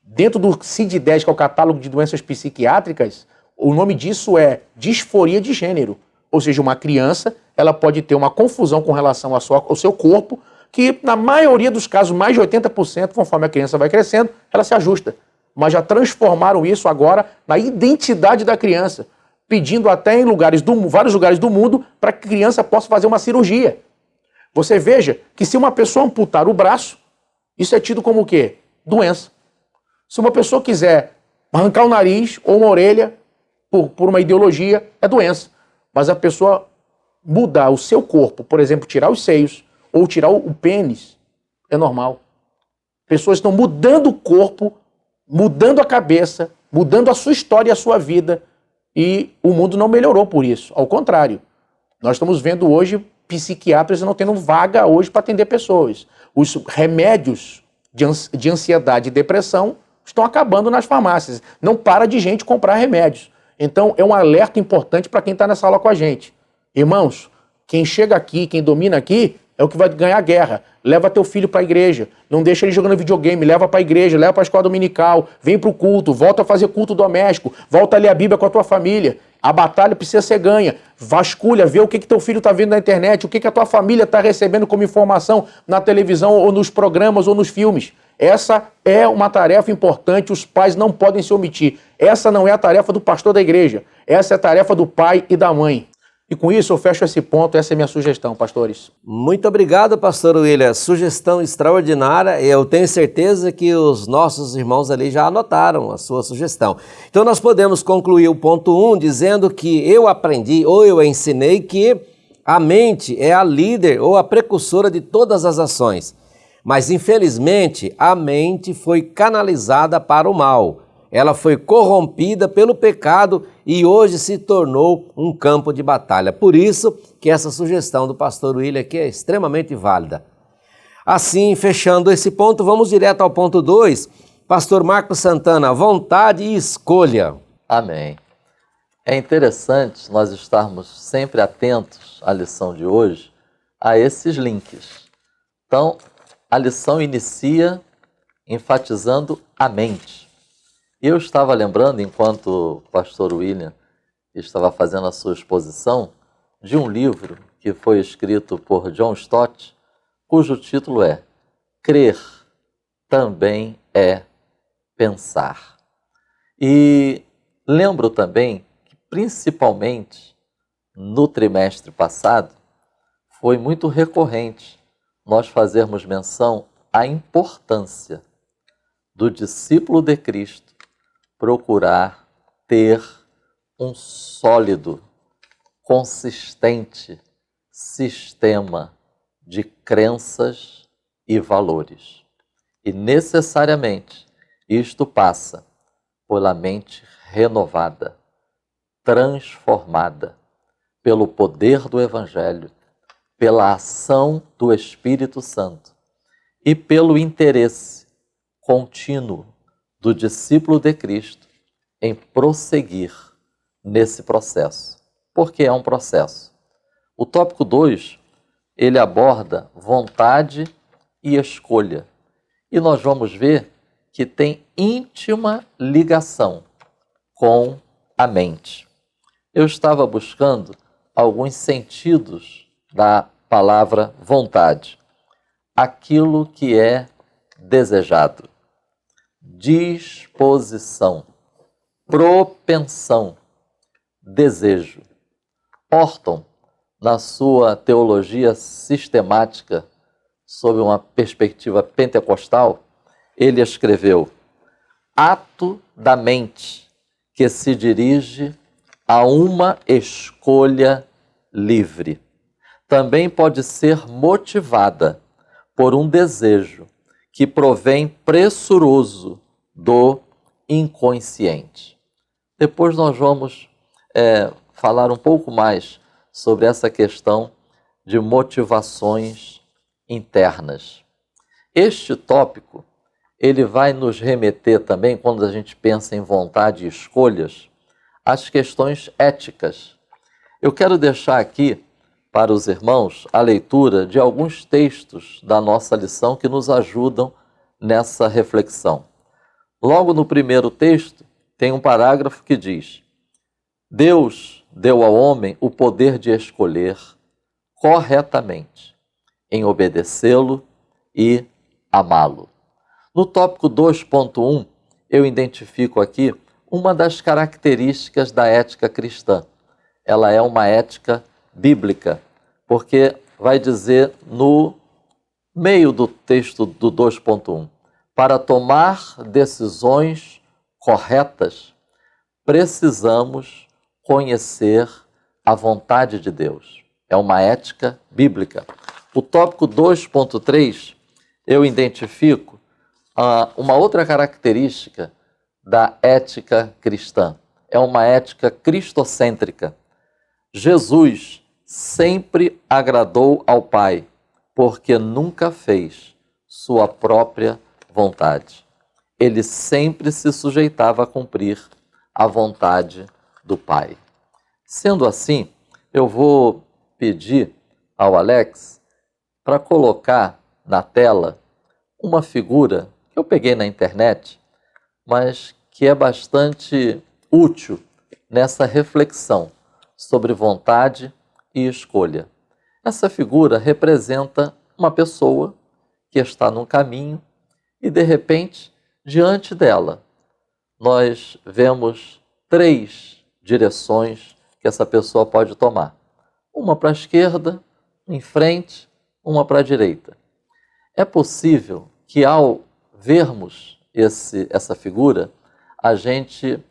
Dentro do CID-10, que é o catálogo de doenças psiquiátricas, o nome disso é disforia de gênero. Ou seja, uma criança ela pode ter uma confusão com relação ao seu corpo, que na maioria dos casos, mais de 80%, conforme a criança vai crescendo, ela se ajusta. Mas já transformaram isso agora na identidade da criança, pedindo até em vários lugares do mundo para que a criança possa fazer uma cirurgia. Você veja que se uma pessoa amputar o braço, isso é tido como o quê? Doença. Se uma pessoa quiser arrancar o nariz ou uma orelha por uma ideologia, é doença. Mas a pessoa mudar o seu corpo, por exemplo, tirar os seios ou tirar o pênis, é normal. Pessoas estão mudando o corpo, mudando a cabeça, mudando a sua história e a sua vida, e o mundo não melhorou por isso. Ao contrário, nós estamos vendo hoje psiquiatras não tendo vaga hoje para atender pessoas. Os remédios de ansiedade e depressão estão acabando nas farmácias. Não para de gente comprar remédios. Então, é um alerta importante para quem está nessa aula com a gente. Irmãos, quem chega aqui, quem domina aqui, é o que vai ganhar a guerra. Leva teu filho para a igreja. Não deixa ele jogando videogame. Leva para a igreja, leva para a escola dominical. Vem para o culto, volta a fazer culto doméstico. Volta a ler a Bíblia com a tua família. A batalha precisa ser ganha. Vasculha, vê o que teu filho está vendo na internet, o que a tua família está recebendo como informação na televisão ou nos programas ou nos filmes. Essa é uma tarefa importante, os pais não podem se omitir. Essa não é a tarefa do pastor da igreja. Essa é a tarefa do pai e da mãe. E com isso eu fecho esse ponto, essa é a minha sugestão, pastores. Muito obrigado, pastor William. Sugestão extraordinária. Eu tenho certeza que os nossos irmãos ali já anotaram a sua sugestão. Então nós podemos concluir o ponto 1 dizendo que eu aprendi ou eu ensinei que a mente é a líder ou a precursora de todas as ações. Mas infelizmente a mente foi canalizada para o mal. Ela foi corrompida pelo pecado e hoje se tornou um campo de batalha. Por isso que essa sugestão do pastor William aqui é extremamente válida. Assim, fechando esse ponto, vamos direto ao ponto 2. Pastor Marcos Santana, vontade e escolha. Amém. É interessante nós estarmos sempre atentos à lição de hoje, a esses links. Então, a lição inicia enfatizando a mente. Eu estava lembrando, enquanto o pastor William estava fazendo a sua exposição, de um livro que foi escrito por John Stott, cujo título é Crer também é pensar. E lembro também que, principalmente no trimestre passado, foi muito recorrente nós fazermos menção à importância do discípulo de Cristo procurar ter um sólido, consistente sistema de crenças e valores. E necessariamente isto passa pela mente renovada, transformada pelo poder do Evangelho, pela ação do Espírito Santo e pelo interesse contínuo do discípulo de Cristo em prosseguir nesse processo, porque é um processo. O tópico 2, ele aborda vontade e escolha, e nós vamos ver que tem íntima ligação com a mente. Eu estava buscando alguns sentidos da palavra vontade. Aquilo que é desejado, disposição, propensão, desejo. Orton, na sua teologia sistemática, sob uma perspectiva pentecostal, ele escreveu: ato da mente que se dirige a uma escolha livre. Também pode ser motivada por um desejo que provém pressuroso do inconsciente. Depois nós vamos falar um pouco mais sobre essa questão de motivações internas. Este tópico, ele vai nos remeter também, quando a gente pensa em vontade e escolhas, às questões éticas. Eu quero deixar aqui para os irmãos a leitura de alguns textos da nossa lição que nos ajudam nessa reflexão. Logo no primeiro texto, tem um parágrafo que diz: Deus deu ao homem o poder de escolher corretamente, em obedecê-lo e amá-lo. No tópico 2.1, eu identifico aqui uma das características da ética cristã. Ela é uma ética bíblica, porque vai dizer no meio do texto do 2.1, para tomar decisões corretas, precisamos conhecer a vontade de Deus. É uma ética bíblica. O tópico 2.3, eu identifico uma outra característica da ética cristã. É uma ética cristocêntrica. Jesus sempre agradou ao Pai, porque nunca fez sua própria vontade. Ele sempre se sujeitava a cumprir a vontade do Pai. Sendo assim, eu vou pedir ao Alex para colocar na tela uma figura que eu peguei na internet, mas que é bastante útil nessa reflexão sobre vontade e escolha. Essa figura representa uma pessoa que está num caminho e, de repente, diante dela, nós vemos 3 direções que essa pessoa pode tomar. Uma para a esquerda, em frente, uma para a direita. É possível que, ao vermos essa figura, a gente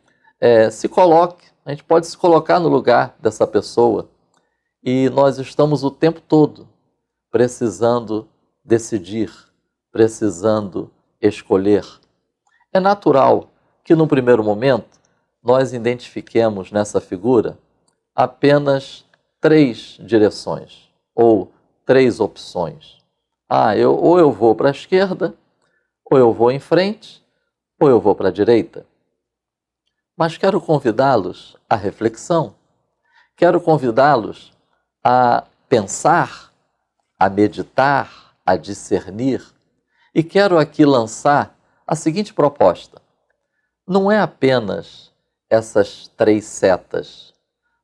a gente pode se colocar no lugar dessa pessoa, e nós estamos o tempo todo precisando decidir, precisando escolher. É natural que, no primeiro momento, nós identifiquemos nessa figura apenas 3 direções, ou 3 opções. Ou eu vou para a esquerda, ou eu vou em frente, ou eu vou para a direita. Mas quero convidá-los à reflexão, quero convidá-los a pensar, a meditar, a discernir, e quero aqui lançar a seguinte proposta: não é apenas essas 3 setas,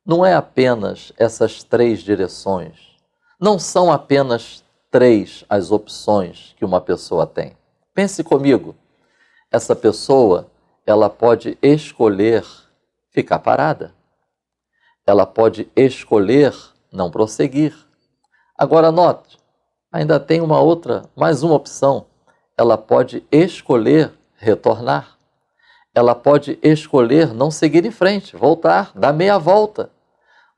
não é apenas essas 3 direções, não são apenas 3 as opções que uma pessoa tem. Pense comigo, essa pessoa, ela pode escolher ficar parada, ela pode escolher não prosseguir. Agora note, ainda tem mais uma opção, ela pode escolher retornar. Ela pode escolher não seguir em frente, voltar, dar meia volta.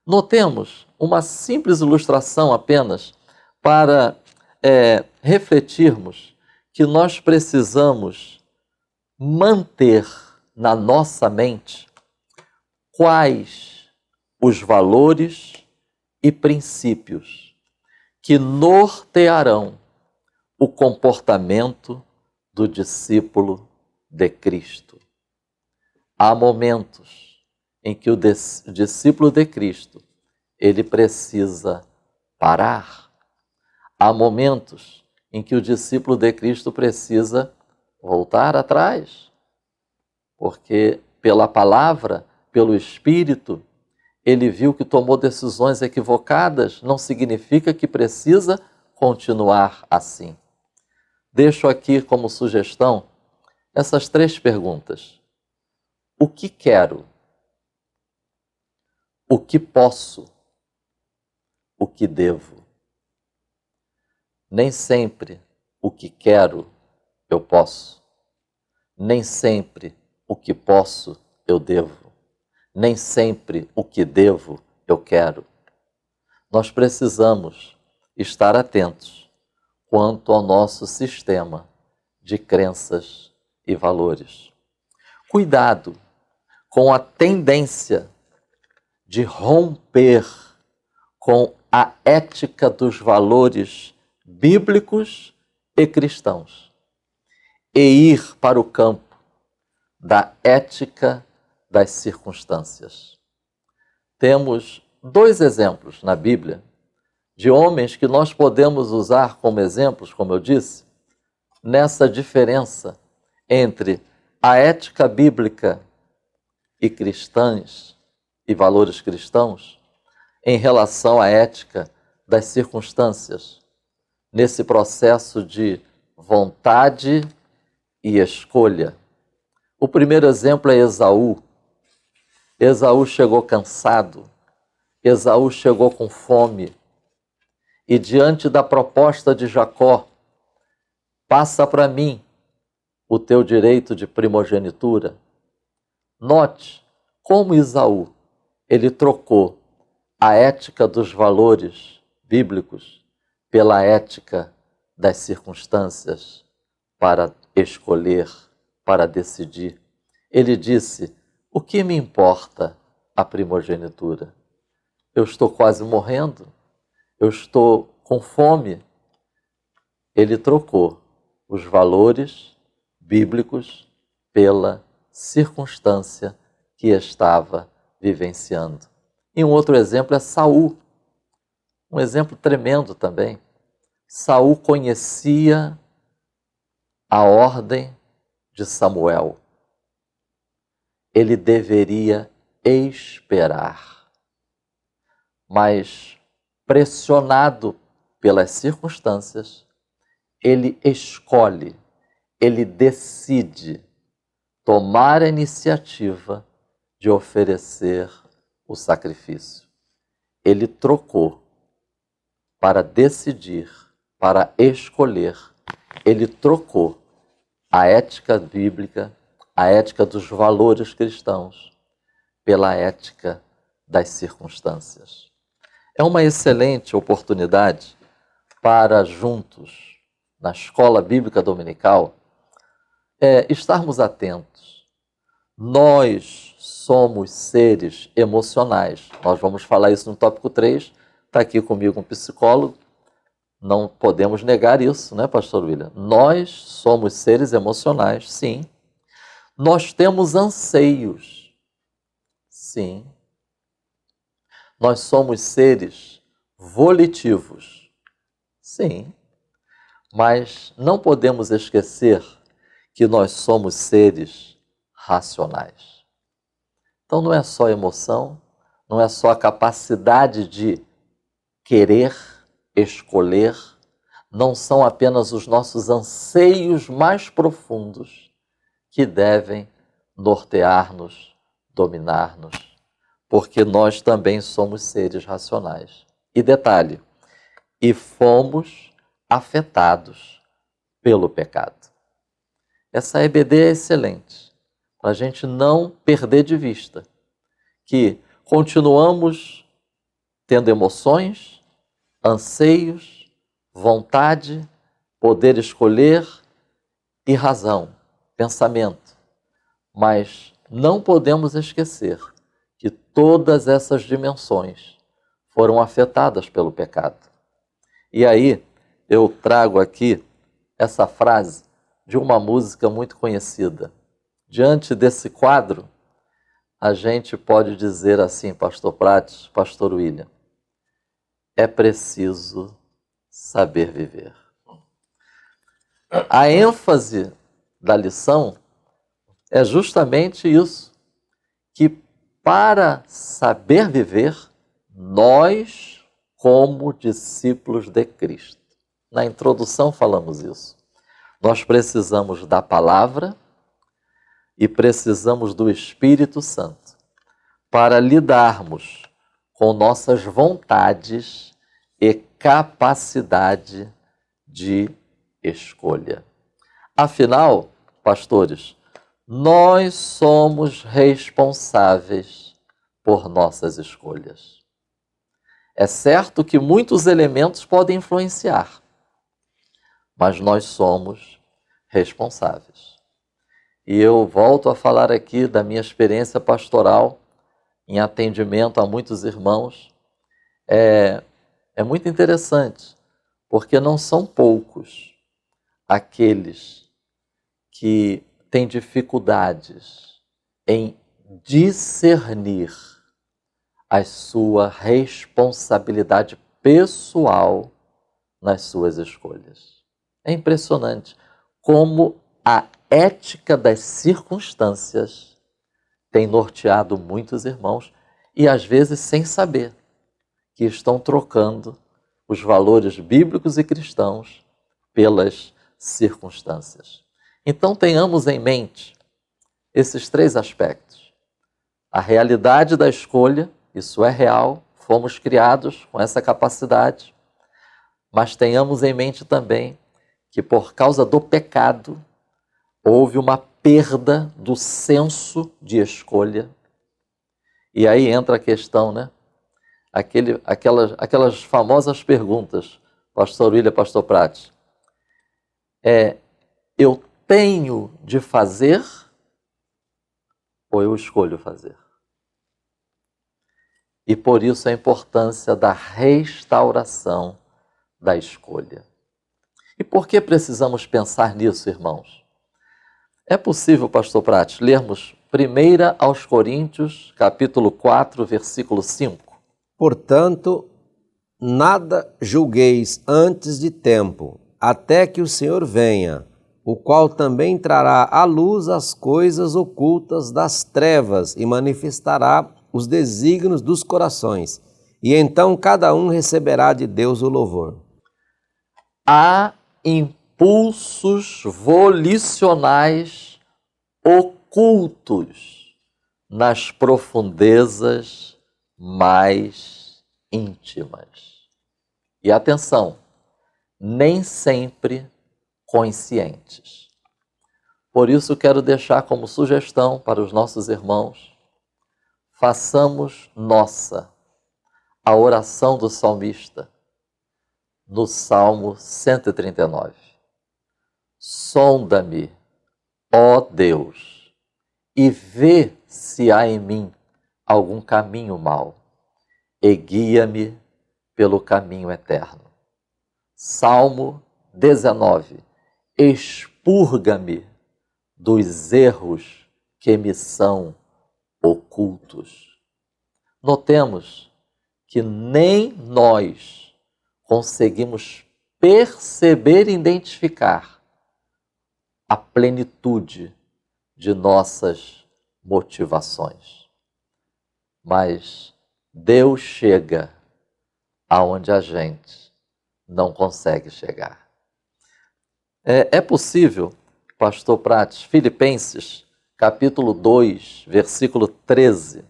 Notemos uma simples ilustração apenas para refletirmos que nós precisamos manter na nossa mente quais os valores e princípios que nortearão o comportamento do discípulo de Cristo. Há momentos em que o discípulo de Cristo, ele precisa parar. Há momentos em que o discípulo de Cristo precisa voltar atrás, porque pela palavra, pelo Espírito, ele viu que tomou decisões equivocadas, não significa que precisa continuar assim. Deixo aqui como sugestão essas 3 perguntas. O que quero? O que posso? O que devo? Nem sempre o que quero eu posso. Nem sempre o que posso eu devo. Nem sempre o que devo eu quero. Nós precisamos estar atentos quanto ao nosso sistema de crenças e valores. Cuidado com a tendência de romper com a ética dos valores bíblicos e cristãos e ir para o campo da ética das circunstâncias. Temos 2 exemplos na Bíblia de homens que nós podemos usar como exemplos, como eu disse, nessa diferença entre a ética bíblica e cristãs e valores cristãos em relação à ética das circunstâncias, nesse processo de vontade e escolha. O primeiro exemplo é Esaú. Esaú chegou cansado, Esaú chegou com fome, e diante da proposta de Jacó, passa para mim o teu direito de primogenitura. Note como Esaú, ele trocou a ética dos valores bíblicos pela ética das circunstâncias para escolher, para decidir. Ele disse: o que me importa a primogenitura? Eu estou quase morrendo, eu estou com fome. Ele trocou os valores bíblicos pela circunstância que estava vivenciando. E um outro exemplo é Saul, um exemplo tremendo também. Saul conhecia a ordem de Samuel. Ele deveria esperar, mas pressionado pelas circunstâncias, ele escolhe, ele decide tomar a iniciativa de oferecer o sacrifício. Ele trocou para decidir, para escolher. Ele trocou a ética bíblica, a ética dos valores cristãos, pela ética das circunstâncias. É uma excelente oportunidade para juntos, na escola bíblica dominical, estarmos atentos. Nós somos seres emocionais. Nós vamos falar isso no tópico 3. Está aqui comigo um psicólogo. Não podemos negar isso, né, pastor William? Nós somos seres emocionais, sim. Nós temos anseios, sim. Nós somos seres volitivos, sim. Mas não podemos esquecer que nós somos seres racionais. Então não é só emoção, não é só a capacidade de querer, escolher, não são apenas os nossos anseios mais profundos que devem nortear-nos, dominar-nos, porque nós também somos seres racionais. E detalhe, e fomos afetados pelo pecado. Essa EBD é excelente, para a gente não perder de vista que continuamos tendo emoções, anseios, vontade, poder escolher e razão, pensamento. Mas não podemos esquecer que todas essas dimensões foram afetadas pelo pecado. E aí eu trago aqui essa frase de uma música muito conhecida. Diante desse quadro, a gente pode dizer assim, pastor Prates, pastor William, é preciso saber viver. A ênfase da lição é justamente isso, que para saber viver, nós, como discípulos de Cristo, na introdução falamos isso, nós precisamos da palavra e precisamos do Espírito Santo para lidarmos com nossas vontades e capacidade de escolha. Afinal, pastores, nós somos responsáveis por nossas escolhas. É certo que muitos elementos podem influenciar, mas nós somos responsáveis. E eu volto a falar aqui da minha experiência pastoral em atendimento a muitos irmãos. É muito interessante, porque não são poucos aqueles que têm dificuldades em discernir a sua responsabilidade pessoal nas suas escolhas. É impressionante como a ética das circunstâncias tem norteado muitos irmãos e às vezes sem saber que estão trocando os valores bíblicos e cristãos pelas circunstâncias. Então tenhamos em mente esses três aspectos. A realidade da escolha, isso é real, fomos criados com essa capacidade, mas tenhamos em mente também que por causa do pecado houve uma perda do senso de escolha. E aí entra a questão, né? Aquelas famosas perguntas, pastor William, pastor Prates. Eu tenho de fazer ou eu escolho fazer? E por isso a importância da restauração da escolha. E por que precisamos pensar nisso, irmãos? É possível, pastor Prates, lermos 1 aos Coríntios, capítulo 4, versículo 5. Portanto, nada julgueis antes de tempo, até que o Senhor venha, o qual também trará à luz as coisas ocultas das trevas e manifestará os desígnios dos corações. E então cada um receberá de Deus o louvor. Há impulsos volicionais ocultos nas profundezas mais íntimas. E atenção, nem sempre conscientes. Por isso quero deixar como sugestão para os nossos irmãos, façamos nossa a oração do salmista no Salmo 139. Sonda-me, ó Deus, e vê se há em mim algum caminho mau, e guia-me pelo caminho eterno. Salmo 19. Expurga-me dos erros que me são ocultos. Notemos que nem nós conseguimos perceber e identificar a plenitude de nossas motivações. Mas Deus chega aonde a gente não consegue chegar. É possível, pastor Prates, Filipenses, capítulo 2, versículo 13.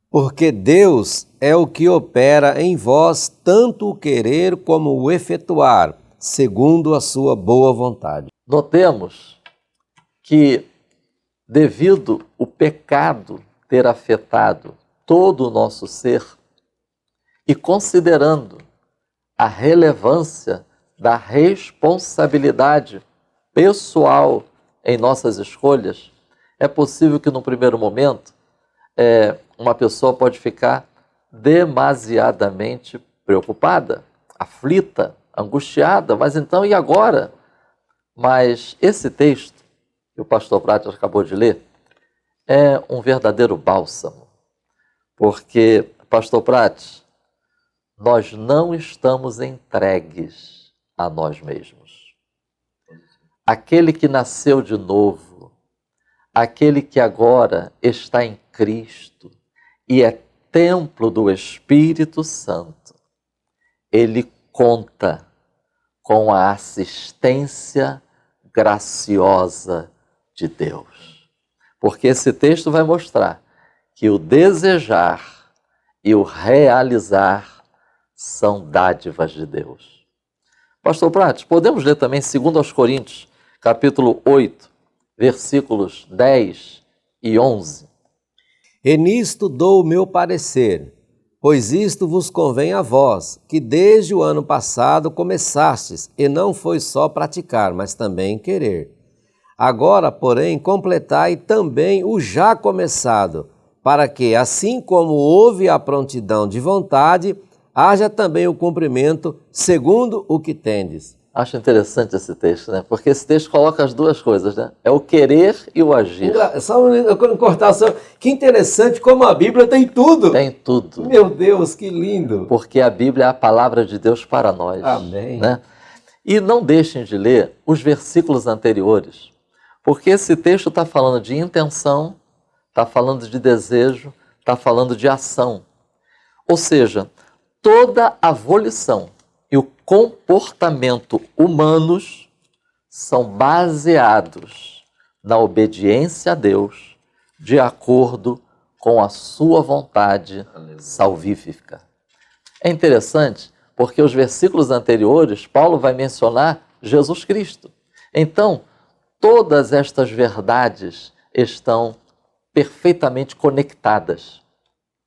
Porque Deus é o que opera em vós tanto o querer como o efetuar, segundo a sua boa vontade. Notemos que, devido o pecado ter afetado todo o nosso ser, e considerando a relevância da responsabilidade pessoal em nossas escolhas, é possível que no primeiro momento uma pessoa pode ficar demasiadamente preocupada, aflita, angustiada, mas então e agora? Mas esse texto que o pastor Prates acabou de ler é um verdadeiro bálsamo, porque, pastor Prates, nós não estamos entregues a nós mesmos. Aquele que nasceu de novo, aquele que agora está em Cristo e é templo do Espírito Santo, ele conta com a assistência graciosa de Deus. Porque esse texto vai mostrar que o desejar e o realizar são dádivas de Deus. Pastor Prates, podemos ler também 2 Coríntios, capítulo 8, versículos 10 e 11. E nisto dou o meu parecer, pois isto vos convém a vós, que desde o ano passado começastes, e não foi só praticar, mas também querer. Agora, porém, completai também o já começado, para que, assim como houve a prontidão de vontade, haja também o cumprimento segundo o que tendes. Acho interessante esse texto, né? Porque esse texto coloca as duas coisas, né? É o querer e o agir. Só eu cortar, que interessante como a Bíblia tem tudo. Tem tudo. Meu Deus, que lindo. Porque a Bíblia é a palavra de Deus para nós. Amém. Né? E não deixem de ler os versículos anteriores, Porque esse texto está falando de intenção, está falando de desejo, está falando de ação. Ou seja, toda a volição e o comportamento humanos são baseados na obediência a Deus, de acordo com a sua vontade salvífica. É interessante porque os versículos anteriores, Paulo vai mencionar Jesus Cristo. Então, todas estas verdades estão perfeitamente conectadas.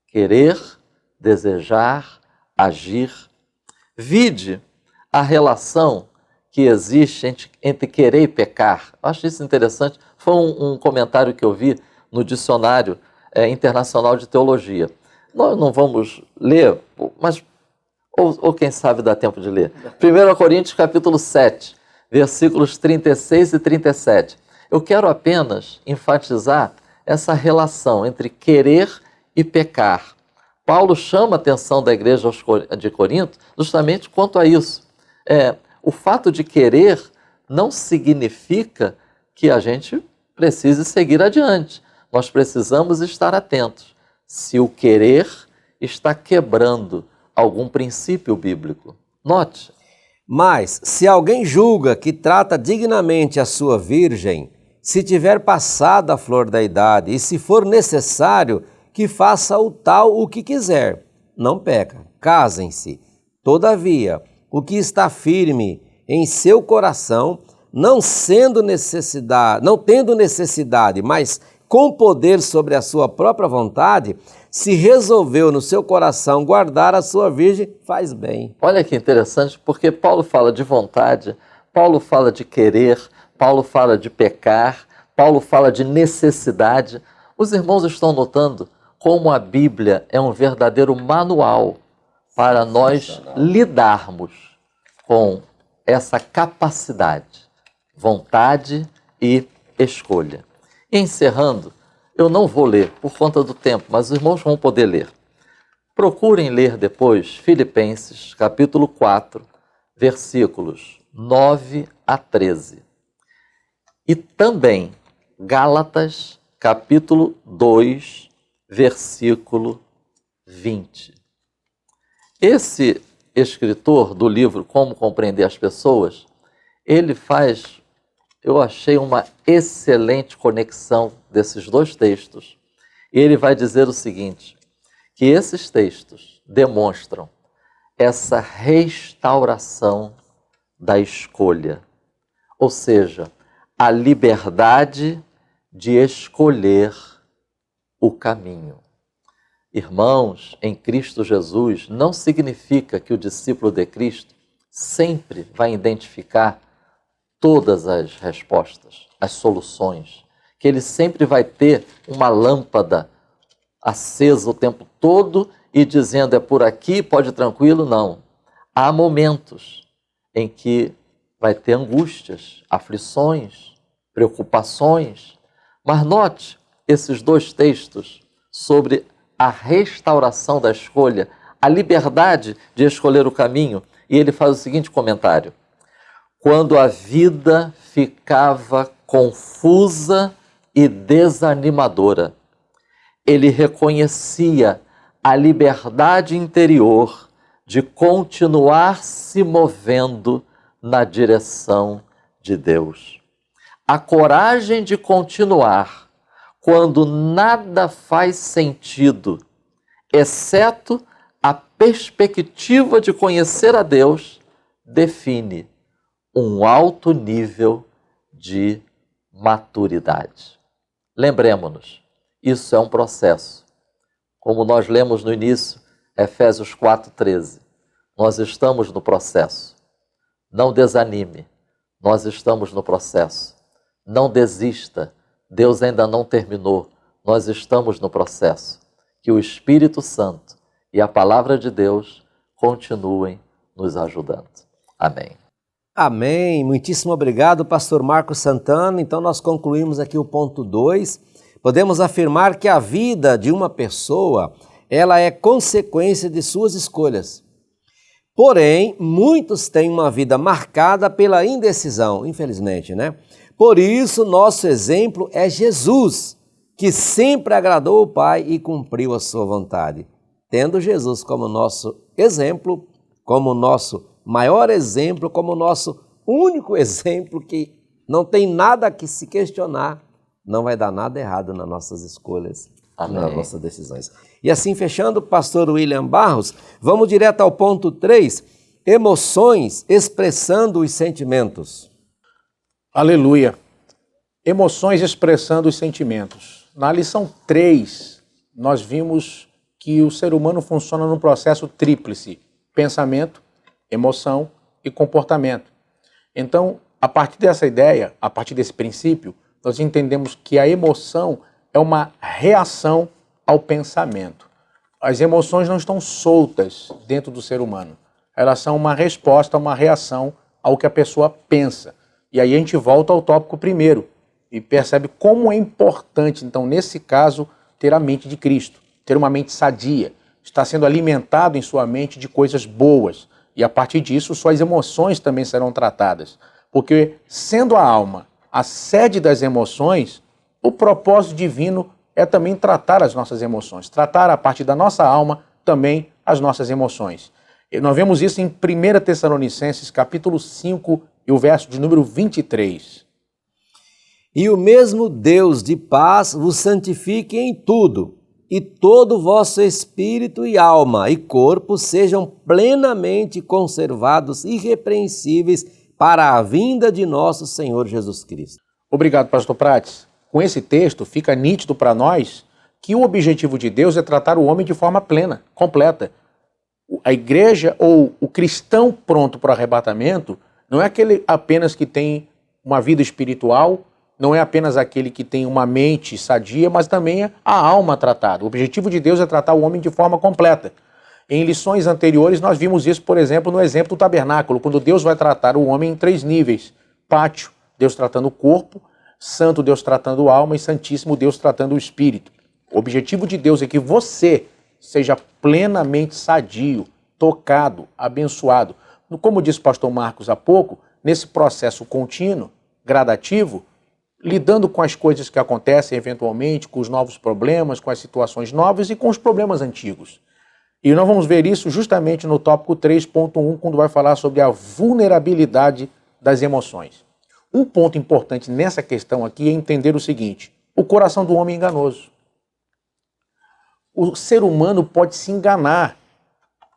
Querer, desejar, agir. Vide a relação que existe entre querer e pecar. Eu acho isso interessante. Foi um comentário que eu vi no Dicionário Internacional de Teologia. Nós não vamos ler, mas ou quem sabe dá tempo de ler. 1 Coríntios capítulo 7, versículos 36 e 37. Eu quero apenas enfatizar essa relação entre querer e pecar. Paulo chama a atenção da igreja de Corinto justamente quanto a isso. O fato de querer não significa que a gente precise seguir adiante. Nós precisamos estar atentos se o querer está quebrando algum princípio bíblico. Note. Mas, se alguém julga que trata dignamente a sua virgem, se tiver passado a flor da idade e se for necessário, que faça o tal o que quiser. Não peca. Casem-se. Todavia, o que está firme em seu coração, não tendo necessidade, mas com poder sobre a sua própria vontade, se resolveu no seu coração guardar a sua virgem, faz bem. Olha que interessante, porque Paulo fala de vontade, Paulo fala de querer, Paulo fala de pecar, Paulo fala de necessidade. Os irmãos estão notando como a Bíblia é um verdadeiro manual para nós lidarmos com essa capacidade, vontade e escolha. Encerrando, eu não vou ler por conta do tempo, mas os irmãos vão poder ler. Procurem ler depois Filipenses, capítulo 4, versículos 9 a 13. E também Gálatas, capítulo 2, versículo 20. Esse escritor do livro Como Compreender as Pessoas, ele faz, eu achei uma excelente conexão desses dois textos. E ele vai dizer o seguinte, que esses textos demonstram essa restauração da escolha, ou seja, a liberdade de escolher o caminho. Irmãos, em Cristo Jesus, não significa que o discípulo de Cristo sempre vai identificar todas as respostas, as soluções, que ele sempre vai ter uma lâmpada acesa o tempo todo e dizendo é por aqui, pode ir tranquilo, não. Há momentos em que vai ter angústias, aflições, preocupações, mas note esses dois textos sobre a restauração da escolha, a liberdade de escolher o caminho, e ele faz o seguinte comentário: quando a vida ficava confusa e desanimadora, ele reconhecia a liberdade interior de continuar se movendo na direção de Deus. A coragem de continuar quando nada faz sentido, exceto a perspectiva de conhecer a Deus, define um alto nível de maturidade. Lembremos-nos, isso é um processo. Como nós lemos no início, Efésios 4:13, nós estamos no processo. Não desanime, nós estamos no processo. Não desista, Deus ainda não terminou, nós estamos no processo. Que o Espírito Santo e a Palavra de Deus continuem nos ajudando. Amém. Amém. Muitíssimo obrigado, pastor Marcos Santana. Então nós concluímos aqui o ponto 2. Podemos afirmar que a vida de uma pessoa, ela é consequência de suas escolhas. Porém, muitos têm uma vida marcada pela indecisão, infelizmente, né? Por isso, nosso exemplo é Jesus, que sempre agradou o Pai e cumpriu a sua vontade. Tendo Jesus como nosso exemplo, como nosso maior exemplo, como nosso único exemplo, que não tem nada que se questionar, não vai dar nada errado nas nossas escolhas, Amém. nas nossas decisões. E assim, fechando, pastor William Barros, vamos direto ao ponto 3, emoções expressando os sentimentos. Aleluia. Emoções expressando os sentimentos. Na lição 3, nós vimos que o ser humano funciona num processo tríplice: pensamento, emoção e comportamento. Então, a partir dessa ideia, a partir desse princípio, nós entendemos que a emoção é uma reação ao pensamento. As emoções não estão soltas dentro do ser humano. Elas são uma resposta, uma reação ao que a pessoa pensa. E aí a gente volta ao tópico primeiro e percebe como é importante, então, nesse caso, ter a mente de Cristo, ter uma mente sadia, estar sendo alimentado em sua mente de coisas boas. E a partir disso, suas emoções também serão tratadas. Porque, sendo a alma a sede das emoções, o propósito divino é também tratar as nossas emoções, tratar a partir da nossa alma também as nossas emoções. E nós vemos isso em 1 Tessalonicenses, capítulo 5, e o verso de número 23. E o mesmo Deus de paz vos santifique em tudo, e todo o vosso espírito e alma e corpo sejam plenamente conservados irrepreensíveis para a vinda de nosso Senhor Jesus Cristo. Obrigado, pastor Prates. Com esse texto fica nítido para nós que o objetivo de Deus é tratar o homem de forma plena, completa. A igreja ou o cristão pronto para o arrebatamento não é aquele apenas que tem uma vida espiritual, não é apenas aquele que tem uma mente sadia, mas também a alma tratada. O objetivo de Deus é tratar o homem de forma completa. Em lições anteriores nós vimos isso, por exemplo, no exemplo do tabernáculo, quando Deus vai tratar o homem em 3 níveis. Pátio, Deus tratando o corpo; santo, Deus tratando a alma; e santíssimo, Deus tratando o espírito. O objetivo de Deus é que você seja plenamente sadio, tocado, abençoado. Como disse o pastor Marcos há pouco, nesse processo contínuo, gradativo, lidando com as coisas que acontecem eventualmente, com os novos problemas, com as situações novas e com os problemas antigos. E nós vamos ver isso justamente no tópico 3.1, quando vai falar sobre a vulnerabilidade das emoções. Um ponto importante nessa questão aqui é entender o seguinte: o coração do homem é enganoso. O ser humano pode se enganar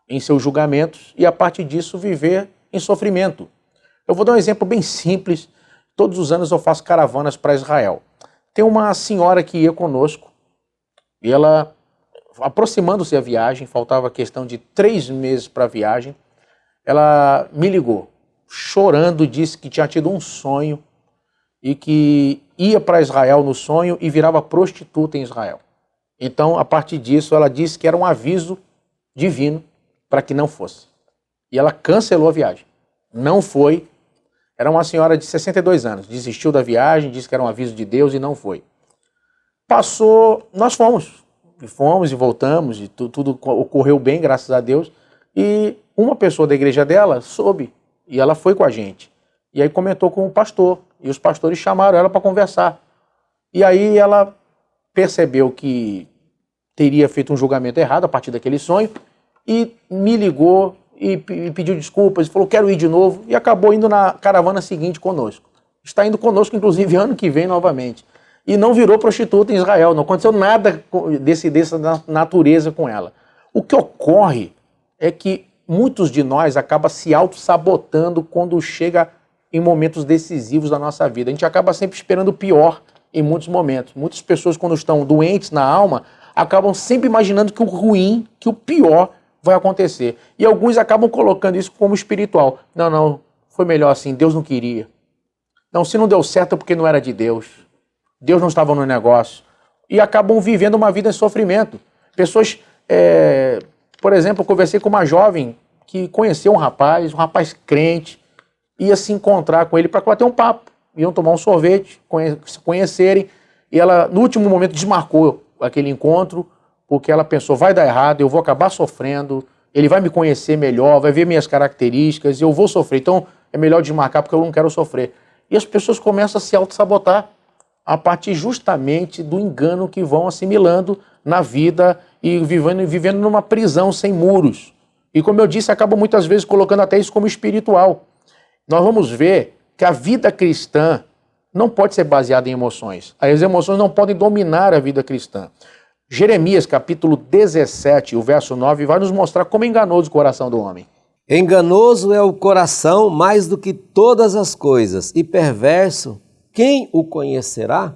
em seus julgamentos e, a partir disso, viver em sofrimento. Eu vou dar um exemplo bem simples. Todos os anos eu faço caravanas para Israel. Tem uma senhora que ia conosco e ela, aproximando-se da viagem, faltava questão de 3 meses para a viagem, ela me ligou, chorando, disse que tinha tido um sonho e que ia para Israel no sonho e virava prostituta em Israel. Então, a partir disso, ela disse que era um aviso divino para que não fosse. E ela cancelou a viagem. Não foi. Era uma senhora de 62 anos. Desistiu da viagem, disse que era um aviso de Deus e não foi. Passou, nós fomos e voltamos, e tudo ocorreu bem, graças a Deus. E uma pessoa da igreja dela soube, e ela foi com a gente. E aí comentou com o pastor, e os pastores chamaram ela para conversar. E aí ela percebeu que teria feito um julgamento errado a partir daquele sonho, e me ligou e pediu desculpas, e falou, quero ir de novo, e acabou indo na caravana seguinte conosco. Está indo conosco, inclusive, ano que vem novamente. E não virou prostituta em Israel, não aconteceu nada dessa natureza com ela. O que ocorre é que muitos de nós acabam se auto-sabotando quando chega em momentos decisivos da nossa vida. A gente acaba sempre esperando o pior em muitos momentos. Muitas pessoas, quando estão doentes na alma, acabam sempre imaginando que o ruim, que o pior vai acontecer. E alguns acabam colocando isso como espiritual. Não, foi melhor assim, Deus não queria. Não, se não deu certo é porque não era de Deus. Deus não estava no negócio. E acabam vivendo uma vida em sofrimento. Pessoas, por exemplo, eu conversei com uma jovem que conheceu um rapaz crente, ia se encontrar com ele para bater um papo. Iam tomar um sorvete, se conhecerem, e ela, no último momento, desmarcou aquele encontro, porque ela pensou, vai dar errado, eu vou acabar sofrendo, ele vai me conhecer melhor, vai ver minhas características, e eu vou sofrer. Então, é melhor desmarcar porque eu não quero sofrer. E as pessoas começam a se auto-sabotar a partir justamente do engano que vão assimilando na vida e vivendo numa prisão sem muros. E como eu disse, acabam muitas vezes colocando até isso como espiritual. Nós vamos ver que a vida cristã não pode ser baseada em emoções. As emoções não podem dominar a vida cristã. Jeremias, capítulo 17, o verso 9, vai nos mostrar como é enganoso o coração do homem. Enganoso é o coração mais do que todas as coisas, e perverso, quem o conhecerá?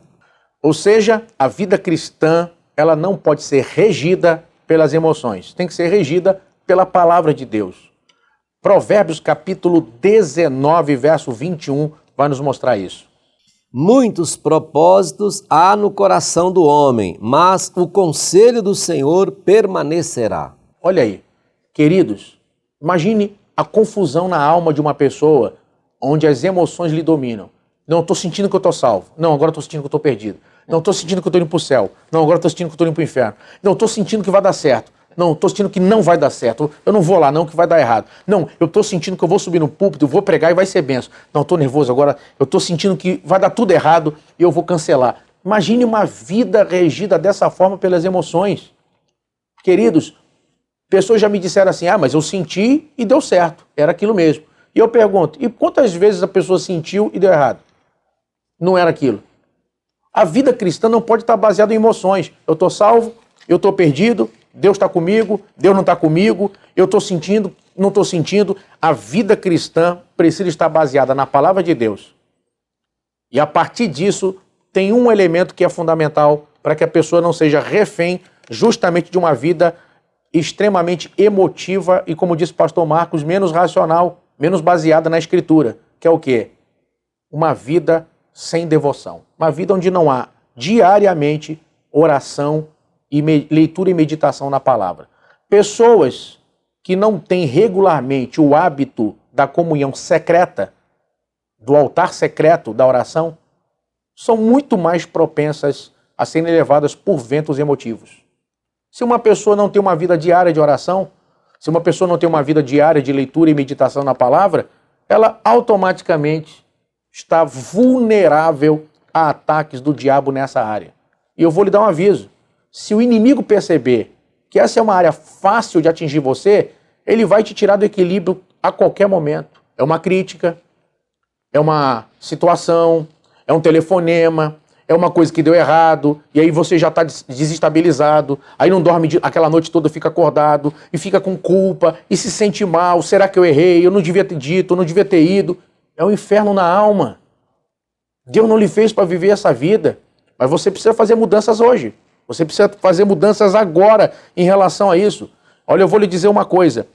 Ou seja, a vida cristã, ela não pode ser regida pelas emoções, tem que ser regida pela palavra de Deus. Provérbios, capítulo 19, verso 21, vai nos mostrar isso. Muitos propósitos há no coração do homem, mas o conselho do Senhor permanecerá. Olha aí, queridos, imagine a confusão na alma de uma pessoa onde as emoções lhe dominam. Não, estou sentindo que eu estou salvo. Não, agora estou sentindo que eu estou perdido. Não, estou sentindo que eu estou indo para o céu. Não, agora estou sentindo que eu estou indo para o inferno. Não, estou sentindo que vai dar certo. Não, estou sentindo que não vai dar certo. Eu não vou lá não, que vai dar errado. Não, eu estou sentindo que eu vou subir no púlpito, vou pregar e vai ser benção. Não, estou nervoso agora. Eu estou sentindo que vai dar tudo errado e eu vou cancelar. Imagine uma vida regida dessa forma pelas emoções. Queridos, pessoas já me disseram assim, mas eu senti e deu certo. Era aquilo mesmo. E eu pergunto, e quantas vezes a pessoa sentiu e deu errado? Não era aquilo. A vida cristã não pode estar baseada em emoções. Eu estou salvo, eu estou perdido, Deus está comigo, Deus não está comigo, eu estou sentindo, não estou sentindo. A vida cristã precisa estar baseada na palavra de Deus. E a partir disso, tem um elemento que é fundamental para que a pessoa não seja refém justamente de uma vida extremamente emotiva e, como disse o pastor Marcos, menos racional, menos baseada na Escritura, que é o quê? Uma vida sem devoção. Uma vida onde não há diariamente oração e leitura e meditação na palavra. Pessoas que não têm regularmente o hábito da comunhão secreta, do altar secreto da oração, são muito mais propensas a serem levadas por ventos emotivos. Se uma pessoa não tem uma vida diária de oração, se uma pessoa não tem uma vida diária de leitura e meditação na palavra, ela automaticamente está vulnerável a ataques do diabo nessa área. E eu vou lhe dar um aviso. Se o inimigo perceber que essa é uma área fácil de atingir você, ele vai te tirar do equilíbrio a qualquer momento. É uma crítica, é uma situação, é um telefonema, é uma coisa que deu errado, e aí você já está desestabilizado, aí não dorme aquela noite toda, fica acordado, e fica com culpa, e se sente mal, será que eu errei, eu não devia ter dito, eu não devia ter ido. É um inferno na alma. Deus não lhe fez para viver essa vida, mas você precisa fazer mudanças hoje. Você precisa fazer mudanças agora em relação a isso. Olha, eu vou lhe dizer uma coisa.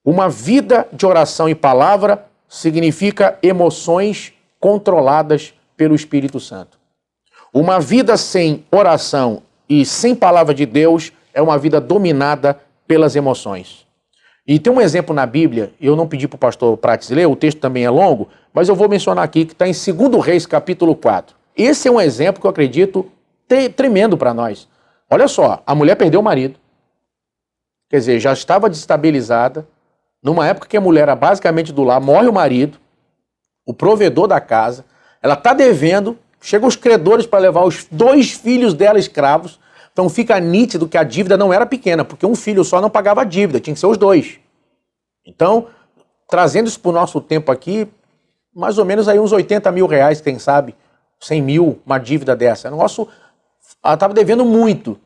Uma vida de oração e palavra significa emoções controladas pelo Espírito Santo. Uma vida sem oração e sem palavra de Deus é uma vida dominada pelas emoções. E tem um exemplo na Bíblia, eu não pedi para o pastor Prates ler, o texto também é longo, mas eu vou mencionar aqui, que está em 2 Reis, capítulo 4. Esse é um exemplo que eu acredito tremendo para nós. Olha só, a mulher perdeu o marido, quer dizer, já estava desestabilizada, numa época que a mulher era basicamente do lar, morre o marido, o provedor da casa, ela está devendo, chegam os credores para levar os 2 filhos dela escravos, então fica nítido que a dívida não era pequena, porque um filho só não pagava a dívida, tinha que ser os 2. Então, trazendo isso para o nosso tempo aqui, mais ou menos aí uns 80 mil reais, quem sabe, 100 mil, uma dívida dessa. Ela estava devendo muito.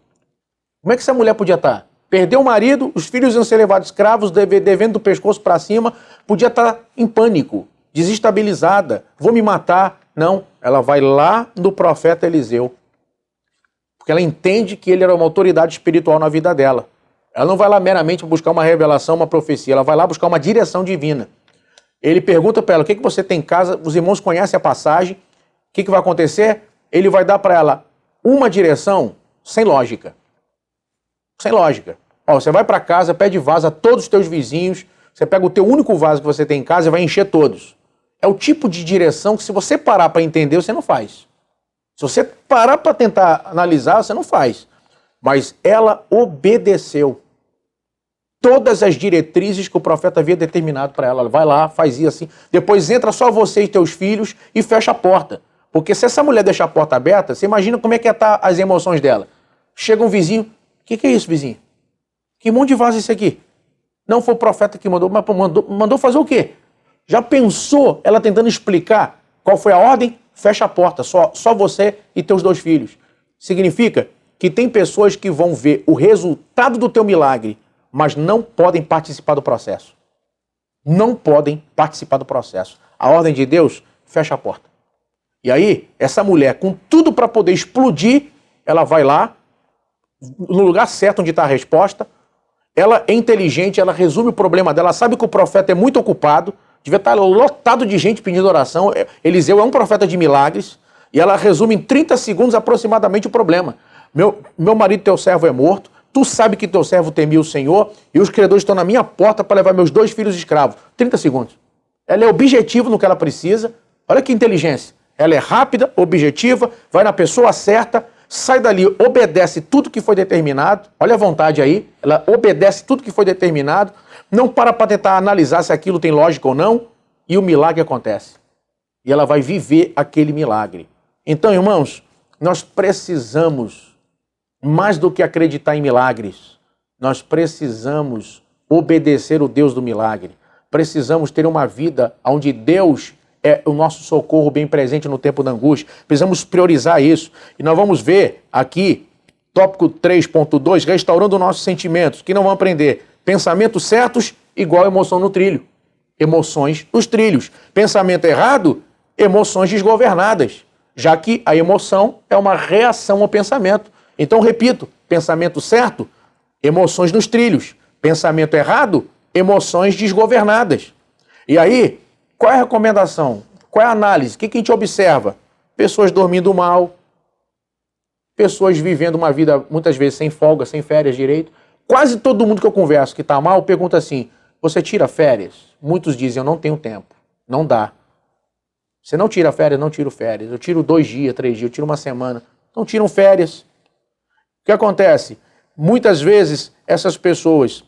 Como é que essa mulher podia estar? Perdeu o marido, os filhos iam ser levados escravos, devendo do pescoço para cima, podia estar em pânico, desestabilizada, vou me matar. Não, ela vai lá no profeta Eliseu, porque ela entende que ele era uma autoridade espiritual na vida dela. Ela não vai lá meramente buscar uma revelação, uma profecia, ela vai lá buscar uma direção divina. Ele pergunta para ela, o que você tem em casa? Os irmãos conhecem a passagem, o que vai acontecer? Ele vai dar para ela uma direção sem lógica. Sem lógica. Você vai para casa, pede vaso a todos os teus vizinhos, você pega o teu único vaso que você tem em casa e vai encher todos. É o tipo de direção que se você parar para entender, você não faz. Se você parar para tentar analisar, você não faz. Mas ela obedeceu. todas as diretrizes que o profeta havia determinado para ela. Vai lá, faz isso assim. Depois entra só você e teus filhos e fecha a porta. Porque se essa mulher deixar a porta aberta, você imagina como é que tá as emoções dela. Chega um vizinho, o que é isso, vizinho? Que monte de vaso é esse aqui? Não foi o profeta que mandou, mas mandou fazer o quê? Já pensou ela tentando explicar qual foi a ordem? Fecha a porta, só você e teus 2 filhos. Significa que tem pessoas que vão ver o resultado do teu milagre, mas não podem participar do processo. Não podem participar do processo. A ordem de Deus, fecha a porta. E aí, essa mulher, com tudo para poder explodir, ela vai lá, no lugar certo onde está a resposta. Ela é inteligente, ela resume o problema dela, sabe que o profeta é muito ocupado, devia estar lotado de gente pedindo oração. Eliseu é um profeta de milagres, e ela resume em 30 segundos aproximadamente o problema. Meu marido, teu servo, é morto, tu sabe que teu servo temia o Senhor, e os credores estão na minha porta para levar meus 2 filhos escravos. 30 segundos. Ela é objetiva no que ela precisa. Olha que inteligência. Ela é rápida, objetiva, vai na pessoa certa, sai dali, obedece tudo que foi determinado. Olha a vontade aí. Ela obedece tudo que foi determinado. Não para tentar analisar se aquilo tem lógica ou não. E o milagre acontece. E ela vai viver aquele milagre. Então, irmãos, nós precisamos, mais do que acreditar em milagres, nós precisamos obedecer o Deus do milagre. Precisamos ter uma vida onde Deus é o nosso socorro bem presente no tempo da angústia. Precisamos priorizar isso. E nós vamos ver aqui, tópico 3.2, restaurando nossos sentimentos, que não vão aprender. Pensamentos certos igual emoção no trilho. Emoções nos trilhos. Pensamento errado, emoções desgovernadas. Já que a emoção é uma reação ao pensamento. Então, repito, pensamento certo, emoções nos trilhos. Pensamento errado, emoções desgovernadas. E aí, qual é a recomendação? Qual é a análise? O que a gente observa? Pessoas dormindo mal, pessoas vivendo uma vida, muitas vezes, sem folga, sem férias direito. Quase todo mundo que eu converso que está mal, pergunta assim, você tira férias? Muitos dizem, eu não tenho tempo. Não dá. Você não tira férias? Não tiro férias. Eu tiro 2 dias, 3 dias, eu tiro uma semana. Não tiram férias. O que acontece? Muitas vezes, essas pessoas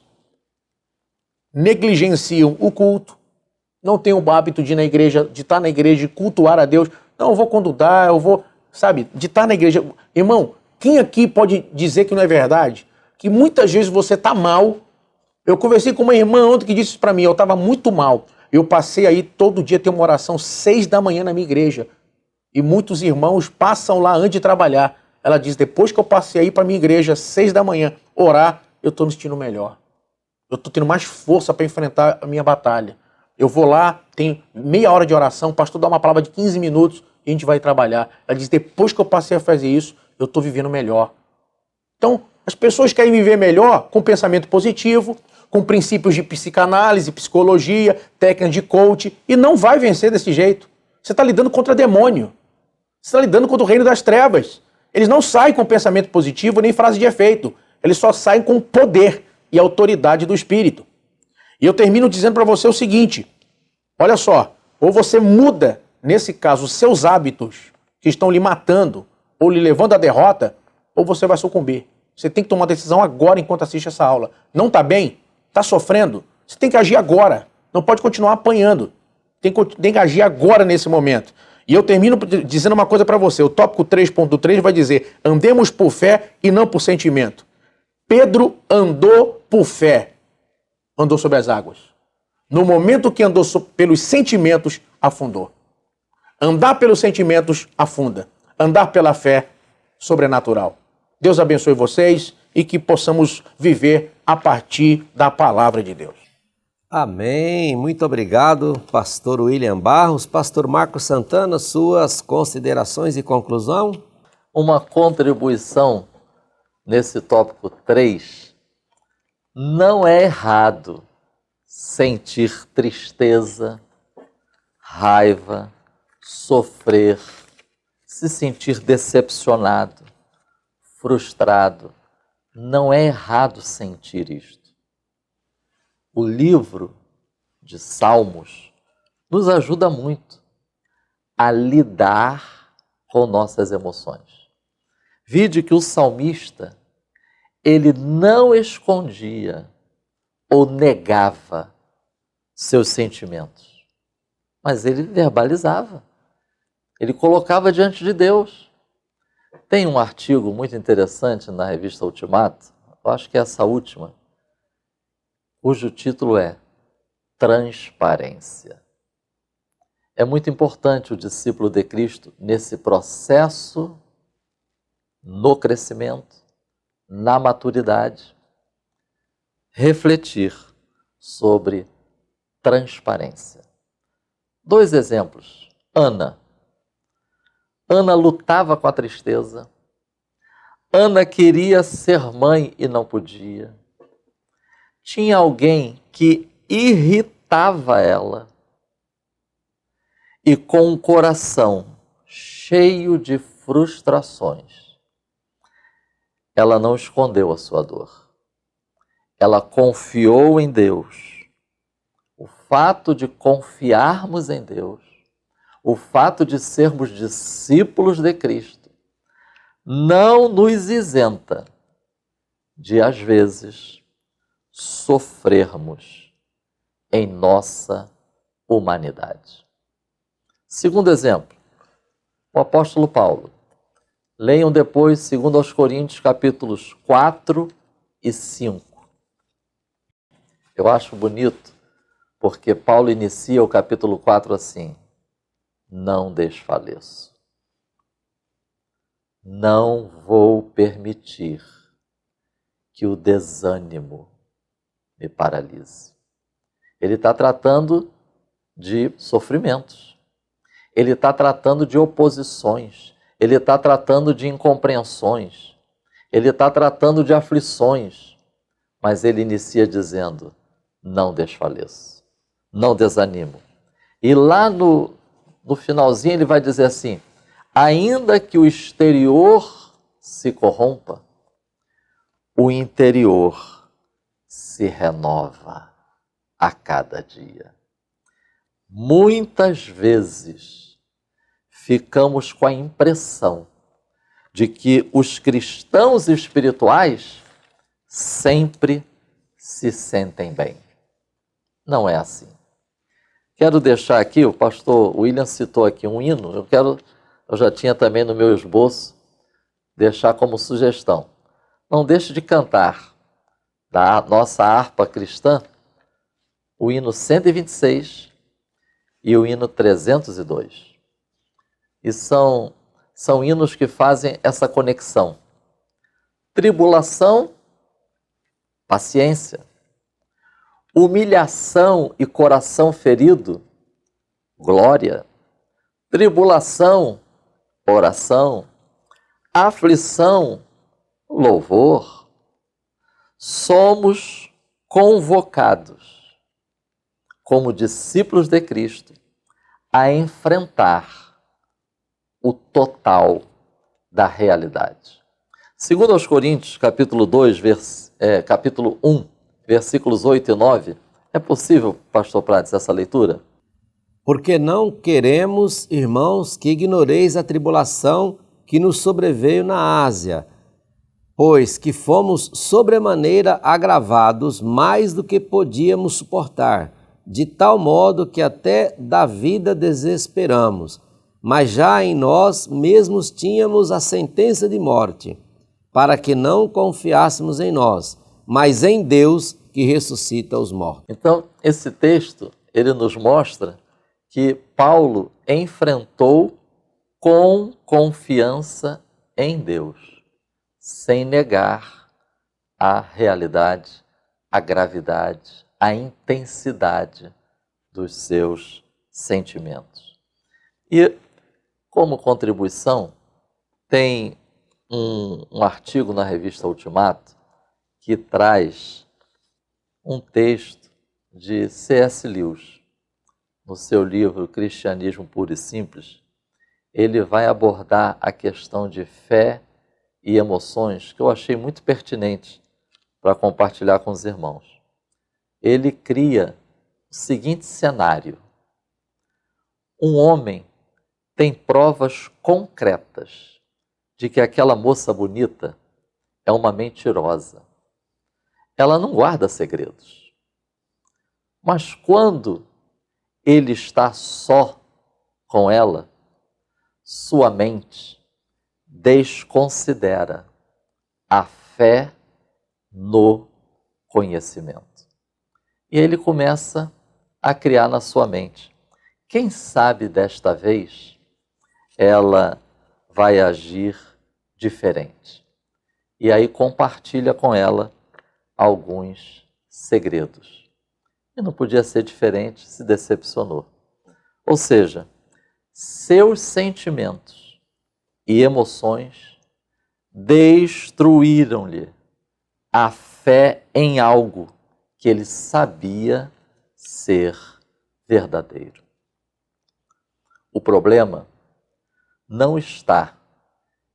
negligenciam o culto, não tem o hábito de ir na igreja, de estar na igreja, de cultuar a Deus. Não, eu vou quando dá, eu vou, sabe, de estar na igreja. Irmão, quem aqui pode dizer que não é verdade? Que muitas vezes você está mal. Eu conversei com uma irmã ontem que disse isso para mim, eu estava muito mal. Eu passei aí todo dia, ter uma oração 6 da manhã na minha igreja. E muitos irmãos passam lá antes de trabalhar. Ela diz, depois que eu passei aí para minha igreja, 6 da manhã, orar, eu estou me sentindo melhor. Eu estou tendo mais força para enfrentar a minha batalha. Eu vou lá, tem meia hora de oração, o pastor dá uma palavra de 15 minutos e a gente vai trabalhar. Ela diz, depois que eu passei a fazer isso, eu estou vivendo melhor. Então, as pessoas querem viver melhor com pensamento positivo, com princípios de psicanálise, psicologia, técnicas de coach, e não vai vencer desse jeito. Você está lidando contra demônio. Você está lidando contra o reino das trevas. Eles não saem com pensamento positivo nem frase de efeito. Eles só saem com poder e autoridade do Espírito. E eu termino dizendo para você o seguinte, olha só, ou você muda, nesse caso, os seus hábitos que estão lhe matando ou lhe levando à derrota, ou você vai sucumbir. Você tem que tomar uma decisão agora enquanto assiste essa aula. Não está bem? Está sofrendo? Você tem que agir agora. Não pode continuar apanhando. Tem que agir agora nesse momento. E eu termino dizendo uma coisa para você. O tópico 3.3 vai dizer, andemos por fé e não por sentimento. Pedro andou por fé. Andou sobre as águas. No momento que andou pelos sentimentos, afundou. Andar pelos sentimentos, afunda. Andar pela fé, sobrenatural. Deus abençoe vocês e que possamos viver a partir da palavra de Deus. Amém. Muito obrigado, pastor William Barros. Pastor Marcos Santana, suas considerações e conclusão? Uma contribuição nesse tópico 3. Não é errado sentir tristeza, raiva, sofrer, se sentir decepcionado, frustrado. Não é errado sentir isto. O livro de Salmos nos ajuda muito a lidar com nossas emoções. Vide que o salmista, ele não escondia ou negava seus sentimentos, mas ele verbalizava, ele colocava diante de Deus. Tem um artigo muito interessante na revista Ultimato, eu acho que é essa última, cujo título é Transparência. É muito importante o discípulo de Cristo, nesse processo, no crescimento, na maturidade, refletir sobre transparência. 2 exemplos. Ana. Ana lutava com a tristeza. Ana queria ser mãe e não podia. Tinha alguém que irritava ela. E com o coração cheio de frustrações, ela não escondeu a sua dor. Ela confiou em Deus. O fato de confiarmos em Deus, o fato de sermos discípulos de Cristo, não nos isenta de, às vezes, sofrermos em nossa humanidade. Segundo exemplo, o apóstolo Paulo. Leiam depois 2 Coríntios, capítulos 4 e 5. Eu acho bonito, porque Paulo inicia o capítulo 4 assim: não desfaleço. Não vou permitir que o desânimo me paralise. Ele está tratando de sofrimentos. Ele está tratando de oposições. Ele está tratando de incompreensões. Ele está tratando de aflições. Mas ele inicia dizendo: não desfaleço, não desanimo. E lá no finalzinho ele vai dizer assim: ainda que o exterior se corrompa, o interior se renova a cada dia. Muitas vezes ficamos com a impressão de que os cristãos espirituais sempre se sentem bem. Não é assim. Quero deixar aqui, o pastor William citou aqui um hino, eu já tinha também no meu esboço, deixar como sugestão. Não deixe de cantar da nossa harpa cristã o hino 126 e o hino 302. E são hinos que fazem essa conexão. Tribulação, paciência. Humilhação e coração ferido, glória. Tribulação, oração. Aflição, louvor. Somos convocados, como discípulos de Cristo, a enfrentar o total da realidade. Segundo aos Coríntios, capítulo 1, versículos 8 e 9, é possível, pastor Prates, essa leitura? Porque não queremos, irmãos, que ignoreis a tribulação que nos sobreveio na Ásia, pois que fomos sobremaneira agravados mais do que podíamos suportar, de tal modo que até da vida desesperamos, mas já em nós mesmos tínhamos a sentença de morte, para que não confiássemos em nós, mas em Deus que ressuscita os mortos. Então, esse texto, ele nos mostra que Paulo enfrentou com confiança em Deus, sem negar a realidade, a gravidade, a intensidade dos seus sentimentos. E, como contribuição, tem um artigo na revista Ultimato que traz um texto de C.S. Lewis. No seu livro Cristianismo Puro e Simples, ele vai abordar a questão de fé e emoções, que eu achei muito pertinente para compartilhar com os irmãos. Ele cria o seguinte cenário: um homem tem provas concretas de que aquela moça bonita é uma mentirosa. Ela não guarda segredos. Mas quando ele está só com ela, sua mente desconsidera a fé no conhecimento. E ele começa a criar na sua mente. Quem sabe desta vez ela vai agir diferente. E aí compartilha com ela alguns segredos. E não podia ser diferente, se decepcionou. Ou seja, seus sentimentos e emoções destruíram-lhe a fé em algo que ele sabia ser verdadeiro. O problema não está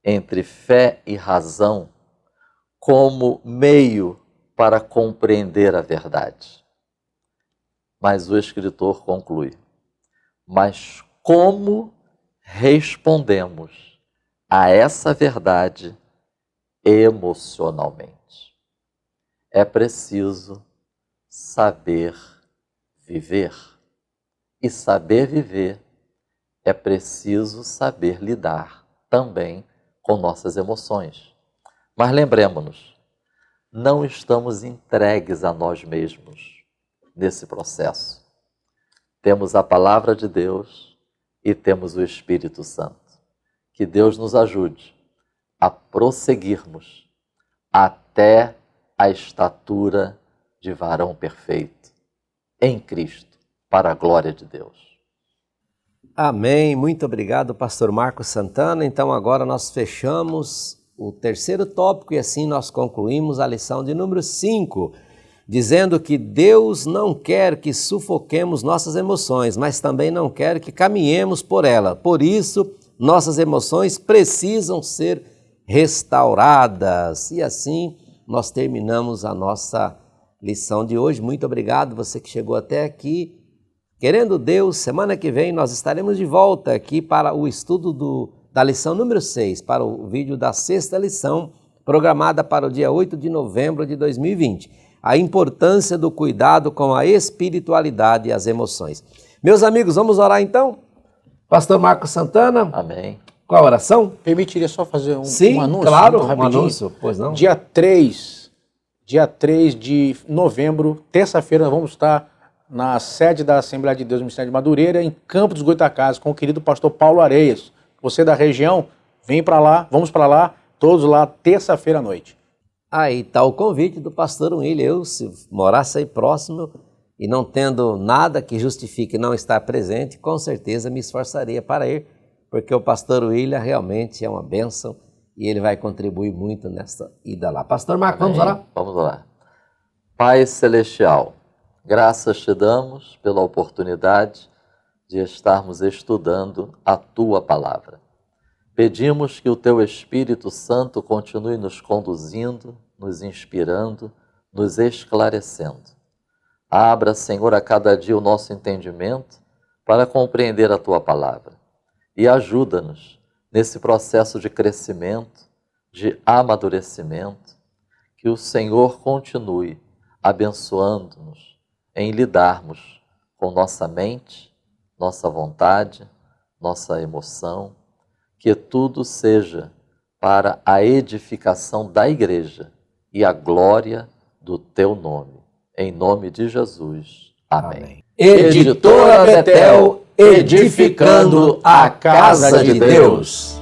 entre fé e razão como meio para compreender a verdade. Mas o escritor conclui: mas como respondemos a essa verdade emocionalmente? É preciso saber viver. E saber viver é preciso saber lidar também com nossas emoções. Mas lembremos-nos, não estamos entregues a nós mesmos nesse processo. Temos a palavra de Deus e temos o Espírito Santo. Que Deus nos ajude a prosseguirmos até a estatura de varão perfeito em Cristo, para a glória de Deus. Amém. Muito obrigado, pastor Marcos Santana. Então agora nós fechamos o terceiro tópico e assim nós concluímos a lição de número 5, dizendo que Deus não quer que sufoquemos nossas emoções, mas também não quer que caminhemos por ela. Por isso, nossas emoções precisam ser restauradas. E assim nós terminamos a nossa lição de hoje. Muito obrigado você que chegou até aqui. Querendo Deus, semana que vem nós estaremos de volta aqui para o estudo da lição número 6, para o vídeo da sexta lição, programada para o dia 8 de novembro de 2020. A importância do cuidado com a espiritualidade e as emoções. Meus amigos, vamos orar então? Pastor Marcos Santana. Amém. Qual a oração? Permitiria só fazer um anúncio? Claro, muito rapidinho. Anúncio, pois não? Dia 3 de novembro, terça-feira, nós vamos estar na sede da Assembleia de Deus do Ministério de Madureira, em Campo dos Goitacazes, com o querido pastor Paulo Areias. Você da região, vem para lá, vamos para lá, todos lá, terça-feira à noite. Aí está o convite do pastor William. Eu, se morasse aí próximo e não tendo nada que justifique não estar presente, com certeza me esforçaria para ir, porque o pastor William realmente é uma bênção e ele vai contribuir muito nessa ida lá. Pastor Marcos, vamos orar? Vamos lá. Pai Celestial, graças te damos pela oportunidade de estarmos estudando a Tua Palavra. Pedimos que o Teu Espírito Santo continue nos conduzindo, nos inspirando, nos esclarecendo. Abra, Senhor, a cada dia o nosso entendimento para compreender a Tua Palavra. E ajuda-nos nesse processo de crescimento, de amadurecimento, que o Senhor continue abençoando-nos em lidarmos com nossa mente, nossa vontade, nossa emoção, que tudo seja para a edificação da igreja e a glória do Teu nome. Em nome de Jesus. Amém. Editora Betel, edificando a casa de Deus.